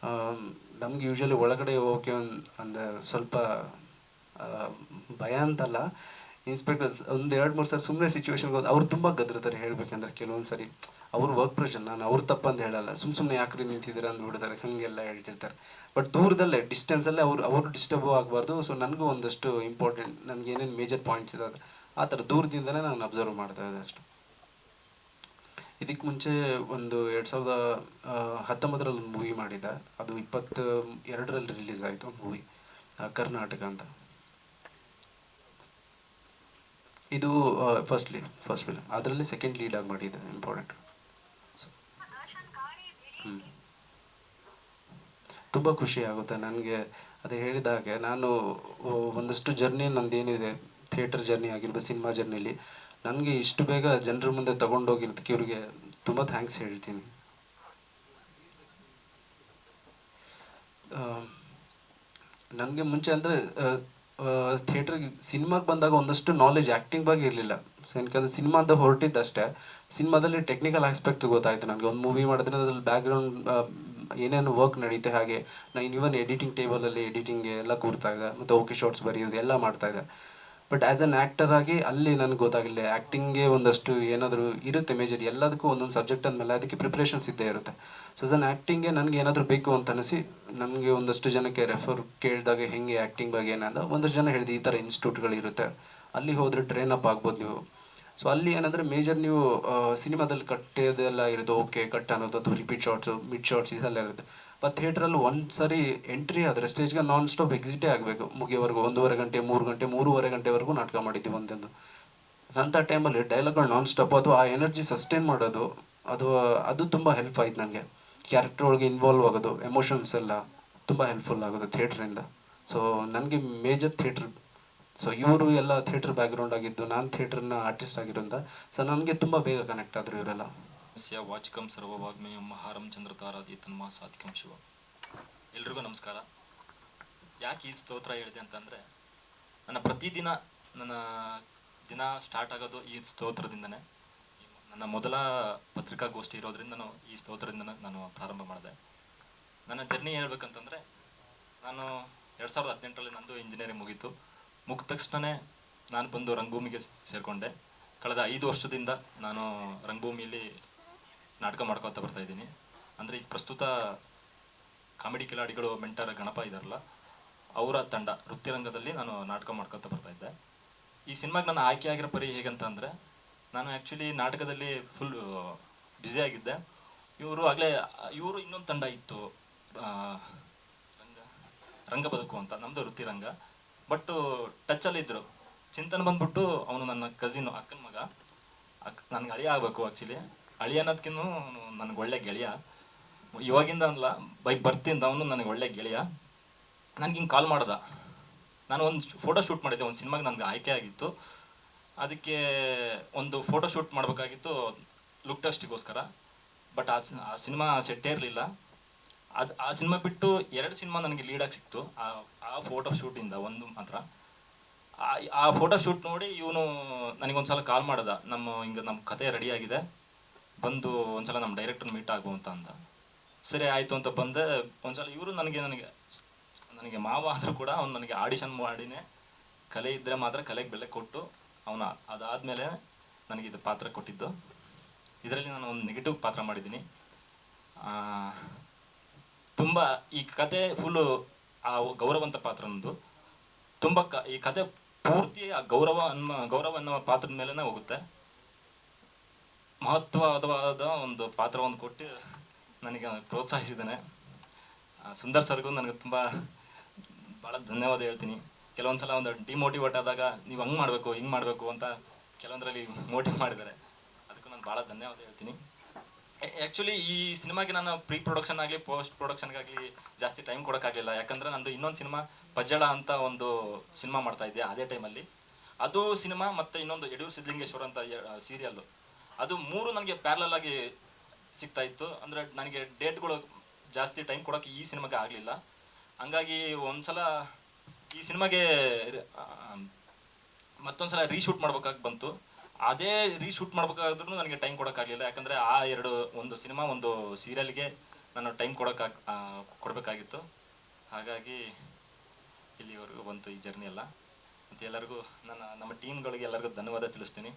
ಹಾಂ, ನಮ್ಗೆ ಯೂಶ್ವಲಿ ಒಳಗಡೆ ಹೋಗೋಕ್ಕೆ ಅಂದರೆ ಸ್ವಲ್ಪ ಭಯ ಅಂತಲ್ಲ. ಇನ್ಸ್ಪೆಕ್ಟರ್ಸ್ ಒಂದು 2-3 ಸರಿ ಸುಮ್ಮನೆ ಸಿಚುವೇಶನ್ಗೆ ಹೋದ ಅವ್ರು ತುಂಬ ಗದ್ರತಾರೆ. ಹೇಳ್ಬೇಕಂದ್ರೆ ಕೆಲವೊಂದು ಸರಿ ಅವ್ರ ವರ್ಕ್ ಪ್ರೆಷರ್, ನಾನು ಅವ್ರ ತಪ್ಪಂತ ಹೇಳಲ್ಲ, ಸುಮ್ಮನೆ ಯಾಕ್ರಿ ನಿಂತಿದ್ದೀರ ಅಂದ್ಬಿಡ್ತಾರೆ, ಹಾಗೆಲ್ಲ ಹೇಳ್ತಿರ್ತಾರೆ. ಬಟ್ ದೂರದಲ್ಲೇ ಡಿಸ್ಟೆನ್ಸಲ್ಲೇ ಅವರು ಡಿಸ್ಟರ್ಬ್ ಆಗಬಾರ್ದು. ಸೊ ನನಗೂ ಒಂದಷ್ಟು ಇಂಪಾರ್ಟೆಂಟ್, ನನಗೆ ಏನೇನು ಮೇಜರ್ ಪಾಯಿಂಟ್ಸ್ ಇದಾವೆ ಆ ಥರ ದೂರದಿಂದಲೇ ನಾನು ಅಬ್ಸರ್ವ್ ಮಾಡ್ತಾ ಇದ್ದೆ ಅಷ್ಟು. ಇದಕ್ಕೆ ಮುಂಚೆ ಒಂದು 2019ರಲ್ಲಿ ಒಂದು ಮೂವಿ ಮಾಡಿದ್ದೆ. ಅದು 22ರಲ್ಲಿ ರಿಲೀಸ್ ಆಯಿತು ಮೂವಿ, ಕರ್ನಾಟಕ ಅಂತ. ಇದು ಫಸ್ಟ್ ಫಿಲ್ಮ್, ಅದರಲ್ಲಿ ಸೆಕೆಂಡ್ ಲೀಡ್ ಆಗಿ ಮಾಡಿದ್ದೆ, ಇಂಪಾರ್ಟೆಂಟ್. ತುಂಬ ಖುಷಿ ಆಗುತ್ತೆ ನನಗೆ. ಅದೇ ಹೇಳಿದ ಹಾಗೆ ನಾನು ಒಂದಷ್ಟು ಜರ್ನಿ ನಂದೇನಿದೆ, ಥಿಯೇಟರ್ ಜರ್ನಿ ಆಗಿರ್ಬೋದು, ಸಿನಿಮಾ ಜರ್ನಿಲಿ ನನಗೆ ಇಷ್ಟು ಬೇಗ ಜನರ ಮುಂದೆ ತಗೊಂಡೋಗಿರೋದಕ್ಕೆ ಇವ್ರಿಗೆ ತುಂಬ ಥ್ಯಾಂಕ್ಸ್ ಹೇಳ್ತೀನಿ. ನನಗೆ ಮುಂಚೆ ಅಂದರೆ ಥಿಯೇಟ್ರಿಗೆ ಸಿನಿಮಾಗೆ ಬಂದಾಗ ಒಂದಷ್ಟು ನಾಲೆಜ್ ಆ್ಯಕ್ಟಿಂಗ್ ಬಗ್ಗೆ ಇರಲಿಲ್ಲ. ಯಾಕಂದರೆ ಸಿನಿಮಾ ಅಂತ ಹೊರಟಿದ್ದಷ್ಟೇ. ಸಿನಿಮಾದಲ್ಲಿ ಟೆಕ್ನಿಕಲ್ ಆಸ್ಪೆಕ್ಟ್ ಗೊತ್ತಾಯಿತು ನನಗೆ. ಒಂದು ಮೂವಿ ಮಾಡಿದ್ರೆ ಅದ್ರಲ್ಲಿ ಬ್ಯಾಕ್ಗ್ರೌಂಡ್ ಏನೇನು ವರ್ಕ್ ನಡೀತೆ, ಹಾಗೆ ನಾನು ಇವನ್ ಎಡಿಟಿಂಗ್ ಟೇಬಲಲ್ಲಿ ಎಡಿಟಿಂಗ್ಗೆ ಎಲ್ಲ ಕೂರ್ತಾ ಇದೆ, ಮತ್ತು ಓಕೆ ಶಾರ್ಟ್ಸ್ ಬರೆಯೋದು ಎಲ್ಲ ಮಾಡ್ತಾ ಇದೆ. ಬಟ್ ಆ್ಯಸ್ ಅನ್ ಆ್ಯಕ್ಟರ್ ಆಗಿ ಅಲ್ಲಿ ನನಗೆ ಗೊತ್ತಾಗಲಿಲ್ಲ. ಆ್ಯಕ್ಟಿಂಗ್ಗೆ ಒಂದಷ್ಟು ಏನಾದರೂ ಇರುತ್ತೆ ಮೇಜರ್, ಎಲ್ಲದಕ್ಕೂ ಒಂದೊಂದು ಸಬ್ಜೆಕ್ಟ್ ಅಂದಮೇಲೆ ಅದಕ್ಕೆ ಪ್ರಿಪ್ರೇಷನ್ಸ್ ಇದ್ದೇ ಇರುತ್ತೆ. ಸೊ ಆಸ್ ಅನ್ ಆ್ಯಕ್ಟಿಂಗ್ಗೆ ನನಗೆ ಏನಾದರೂ ಬೇಕು ಅಂತ ಅನಿಸಿ ನನಗೆ ಒಂದಷ್ಟು ಜನಕ್ಕೆ ರೆಫರ್ ಕೇಳಿದಾಗ ಹೆಂಗೆ ಆ್ಯಕ್ಟಿಂಗ್ ಬಗ್ಗೆ ಏನಂದ ಒಂದಷ್ಟು ಜನ ಹೇಳಿದೆ, ಈ ಥರ ಇನ್ಸ್ಟಿಟ್ಯೂಟ್ಗಳಿರುತ್ತೆ, ಅಲ್ಲಿ ಹೋದರೆ ಟ್ರೈನ್ ಅಪ್ ಆಗ್ಬೋದು ನೀವು. ಸೊ ಅಲ್ಲಿ ಏನಂದರೆ ಮೇಜರ್ ನೀವು ಸಿನಿಮಾದಲ್ಲಿ ಕಟ್ಟೋದೆಲ್ಲ ಇರುತ್ತೆ, ಓಕೆ ಕಟ್ ಅನ್ನೋದು, ಅಥವಾ ರಿಪೀಟ್ ಶಾರ್ಟ್ಸು, ಮಿಡ್ ಶಾರ್ಟ್ಸ್ ಇದೆಲ್ಲ ಇರುತ್ತೆ. ಬಟ್ ಥಿಯೇಟ್ರಲ್ಲಿ ಒಂದು ಸರಿ ಎಂಟ್ರಿ ಆದರೆ ಸ್ಟೇಜ್ಗೆ ನಾನ್ ಸ್ಟಾಪ್ ಎಕ್ಸಿಟೇ ಆಗಬೇಕು ಮುಗಿಯೋವರೆಗೂ. 1.5 ಗಂಟೆ 3 ಗಂಟೆ 3.5 ಗಂಟೆವರೆಗೂ ನಾಟಕ ಮಾಡಿದ್ದೀವಿ ಒಂದೊಂದು. ಅಂಥ ಟೈಮಲ್ಲಿ ಡೈಲಾಗ್ಗಳು ನಾನ್ ಸ್ಟಾಪ್, ಅಥವಾ ಆ ಎನರ್ಜಿ ಸಸ್ಟೈನ್ ಮಾಡೋದು, ಅದು ತುಂಬ ಹೆಲ್ಪ್ ಆಯ್ತು ನನಗೆ. ಕ್ಯಾರೆಕ್ಟರ್ ಒಳಗೆ ಇನ್ವಾಲ್ವ್ ಆಗೋದು, ಎಮೋಷನ್ಸ್ ಎಲ್ಲ ತುಂಬ ಹೆಲ್ಪ್ಫುಲ್ ಆಗೋದು ಥಿಯೇಟ್ರಿಂದ. ಸೊ ನನಗೆ ಮೇಜರ್ ಥಿಯೇಟ್ರ್. ಸೊ ಇವರು ಎಲ್ಲ ಥಿಯೇಟ್ರ್ ಬ್ಯಾಕ್ಗ್ರೌಂಡ್ ಆಗಿದ್ದು, ನಾನು ಥಿಯೇಟ್ರನ್ನ ಆರ್ಟಿಸ್ಟ್ ಆಗಿರೋಂಥ. ಸೊ ನನಗೆ ತುಂಬ ಬೇಗ ಕನೆಕ್ಟ್ ಆದರು ಇವರೆಲ್ಲ. ವಾಚಿಕಂ ಸರ್ವವಾಗ್ಮೇಯಂ ಮಹಾರಂ ಚಂದ್ರತಾರಾದಿ ತನ್ಮಾ ಸಾತ್ವಿಕಂ ಶಿವ. ಎಲ್ರಿಗೂ ನಮಸ್ಕಾರ. ಯಾಕೆ ಈ ಸ್ತೋತ್ರ ಹೇಳಿದೆ ಅಂತಂದರೆ, ನನ್ನ ಪ್ರತಿದಿನ ನನ್ನ ದಿನ ಸ್ಟಾರ್ಟ್ ಆಗೋದು ಈ ಸ್ತೋತ್ರದಿಂದನೇ. ನನ್ನ ಮೊದಲ ಪತ್ರಿಕಾಗೋಷ್ಠಿ ಇರೋದ್ರಿಂದ ಈ ಸ್ತೋತ್ರದಿಂದ ನಾನು ಪ್ರಾರಂಭ ಮಾಡಿದೆ. ನನ್ನ ಜರ್ನಿ ಹೇಳ್ಬೇಕಂತಂದರೆ, ನಾನು 2018ರಲ್ಲಿ ನಂದು ಇಂಜಿನಿಯರಿಂಗ್ ಮುಗೀತು. ಮುಗಿದ ತಕ್ಷಣವೇ ನಾನು ಬಂದು ರಂಗಭೂಮಿಗೆ ಸೇರಿಕೊಂಡೆ. ಕಳೆದ 5 ವರ್ಷದಿಂದ ನಾನು ರಂಗಭೂಮಿಯಲ್ಲಿ ನಾಟಕ ಮಾಡ್ಕೊತಾ ಬರ್ತಾಯಿದ್ದೀನಿ. ಅಂದರೆ ಈಗ ಪ್ರಸ್ತುತ ಕಾಮಿಡಿ ಕಿಲಾಡಿಗಳು ಮೆಂಟರ್ ಗಣಪ ಇದ್ದಾರಲ್ಲ, ಅವರ ತಂಡ ವೃತ್ತಿರಂಗದಲ್ಲಿ ನಾನು ನಾಟಕ ಮಾಡ್ಕೊತ ಬರ್ತಾ ಇದ್ದೆ. ಈ ಸಿನಿಮಾಗೆ ನಾನು ಆಯ್ಕೆ ಆಗಿರೋ ಪರಿ ಹೇಗಂತ ಅಂದರೆ, ನಾನು ಆ್ಯಕ್ಚುಲಿ ನಾಟಕದಲ್ಲಿ ಫುಲ್ ಬ್ಯುಸಿ ಆಗಿದ್ದೆ. ಇವರು ಇನ್ನೊಂದು ತಂಡ ಇತ್ತು, ರಂಗ ಬದುಕು ಅಂತ, ನಮ್ಮದು ವೃತ್ತಿರಂಗ. ಬಟ್ ಟಚಲ್ಲಿ ಇದ್ದರು. ಚಿಂತನೆ ಬಂದ್ಬಿಟ್ಟು ಅವನು ನನ್ನ ಕಸಿನ್, ಅಕ್ಕನ ಮಗ. ನನಗೆ ಅಳಿಯ ಆಗಬೇಕು ಆ್ಯಕ್ಚುಲಿ. ಅಳಿಯ ಅನ್ನೋದಕ್ಕಿಂತ ನನಗೆ ಒಳ್ಳೆ ಗೆಳೆಯ. ಇವಾಗಿಂದ ಅಲ್ಲ, ಬೈ ಬರ್ತಿಂದ ಅವನು ನನಗೆ ಒಳ್ಳೆ ಗೆಳೆಯ. ನನಗೆ ಹಿಂಗೆ ಕಾಲ್ ಮಾಡ್ದ. ನಾನು ಒಂದು ಫೋಟೋ ಶೂಟ್ ಮಾಡಿದ್ದೆ, ಒಂದು ಸಿನಿಮಾಗೆ ನನಗೆ ಆಯ್ಕೆ ಆಗಿತ್ತು. ಅದಕ್ಕೆ ಒಂದು ಫೋಟೋ ಶೂಟ್ ಮಾಡಬೇಕಾಗಿತ್ತು ಲುಕ್ ಟೆಸ್ಟಿಗೋಸ್ಕರ. ಬಟ್ ಆ ಸಿನಿಮಾ ಸೆಟ್ಟೇ ಇರಲಿಲ್ಲ. ಆ ಸಿನಿಮಾ ಬಿಟ್ಟು 2 ಸಿನಿಮಾ ನನಗೆ ಲೀಡಾಗಿ ಸಿಕ್ತು ಆ ಫೋಟೋ ಶೂಟಿಂದ. ಒಂದು ಮಾತ್ರ ಆ ಫೋಟೋ ಶೂಟ್ ನೋಡಿ ಇವನು ನನಗೊಂದ್ಸಲ ಕಾಲ್ ಮಾಡ್ದ, ನಮ್ಮ ಕತೆ ರೆಡಿ ಆಗಿದೆ, ಬಂದು ಒಂದ್ಸಲ ನಮ್ಮ ಡೈರೆಕ್ಟರ್ ಮೀಟ್ ಆಗು ಅಂತ ಅಂದ. ಸರಿ ಆಯಿತು ಅಂತ ಬಂದೆ. ಒಂದ್ಸಲ ಇವರು ನನಗೆ ಮಾವ ಆದರೂ ಕೂಡ ಅವ್ನು ನನಗೆ ಆಡಿಷನ್ ಮಾಡಿನೇ, ಕಲೆ ಇದ್ದರೆ ಮಾತ್ರ ಕಲೆಗೆ ಬೆಲೆ ಕೊಟ್ಟು ಅವನು ಅದಾದಮೇಲೆ ನನಗೆ ಇದು ಪಾತ್ರ ಕೊಟ್ಟಿದ್ದು. ಇದರಲ್ಲಿ ನಾನು ಒಂದು ನೆಗೆಟಿವ್ ಪಾತ್ರ ಮಾಡಿದ್ದೀನಿ. ತುಂಬ ಈ ಕತೆ ಫುಲ್ಲು ಆ ಗೌರವಂತ ಪಾತ್ರ ಅನ್ನೋದು ತುಂಬ ಈ ಕತೆ ಪೂರ್ತಿ ಆ ಗೌರವ ಅನ್ನೋ ಪಾತ್ರದ ಮೇಲೆನೇ ಹೋಗುತ್ತೆ. ಮಹತ್ವವಾದ ಒಂದು ಪಾತ್ರವನ್ನು ಕೊಟ್ಟು ನನಗೆ ಪ್ರೋತ್ಸಾಹಿಸಿದ್ದಾನೆ. ಸುಂದರ್ ಸರ್ಗೂ ನನಗೆ ಭಾಳ ಧನ್ಯವಾದ ಹೇಳ್ತೀನಿ. ಕೆಲವೊಂದ್ಸಲ ಒಂದು ಡಿಮೋಟಿವೇಟ್ ಆದಾಗ ನೀವು ಹಂಗೆ ಮಾಡಬೇಕು ಹಿಂಗೆ ಮಾಡಬೇಕು ಅಂತ ಕೆಲವೊಂದರಲ್ಲಿ ಮೋಟಿವ್ ಮಾಡಿದ್ದಾರೆ. ಅದಕ್ಕೂ ನಾನು ಭಾಳ ಧನ್ಯವಾದ ಹೇಳ್ತೀನಿ. ಆ್ಯಕ್ಚುಲಿ ಈ ಸಿನಿಮಾಗೆ ನಾನು ಪ್ರೀ ಪ್ರೊಡಕ್ಷನ್ ಆಗಲಿ ಪೋಸ್ಟ್ ಪ್ರೊಡಕ್ಷನ್ಗಾಗಲಿ ಜಾಸ್ತಿ ಟೈಮ್ ಕೊಡೋಕ್ಕಾಗಲಿಲ್ಲ. ಯಾಕಂದರೆ ನಂದು ಇನ್ನೊಂದು ಸಿನಿಮಾ ಪಜ್ಜಳ ಅಂತ ಒಂದು ಸಿನಿಮಾ ಮಾಡ್ತಾ ಇದ್ದೆ ಅದೇ ಟೈಮಲ್ಲಿ. ಅದು ಸಿನಿಮಾ ಮತ್ತು ಇನ್ನೊಂದು ಯಡಿಯೂರು ಸಿದ್ಧಲಿಂಗೇಶ್ವರ ಅಂತ ಸೀರಿಯಲ್ಲು, ಅದು 3 ನನಗೆ ಪ್ಯಾರಲಲ್ ಆಗಿ ಸಿಗ್ತಾ ಇತ್ತು. ಅಂದರೆ ನನಗೆ ಡೇಟ್ಗಳು ಜಾಸ್ತಿ ಟೈಮ್ ಕೊಡೋಕ್ಕೆ ಈ ಸಿನಿಮಾಗೆ ಆಗಲಿಲ್ಲ. ಹಂಗಾಗಿ ಒಂದ್ಸಲ ಈ ಸಿನಿಮಾಗೆ ಮತ್ತೊಂದ್ಸಲ ರೀಶೂಟ್ ಮಾಡ್ಬೇಕಾಗಿ ಬಂತು. ಅದೇ ರೀಶೂಟ್ ಮಾಡ್ಬೇಕಾದ್ರೂ ನನಗೆ ಟೈಮ್ ಕೊಡೋಕ್ಕಾಗಲಿಲ್ಲ. ಯಾಕಂದರೆ ಒಂದು ಸಿನಿಮಾ ಒಂದು ಸೀರಿಯಲ್ಗೆ ನಾನು ಟೈಮ್ ಕೊಡಬೇಕಾಗಿತ್ತು. ಹಾಗಾಗಿ ಇಲ್ಲಿವರೆಗೂ ಬಂತು ಈ ಜರ್ನಿ ಎಲ್ಲ. ಮತ್ತು ಎಲ್ಲರಿಗೂ ನಮ್ಮ ಟೀಮ್ಗಳಿಗೆ ಎಲ್ಲರಿಗೂ ಧನ್ಯವಾದ ತಿಳಿಸ್ತೀನಿ.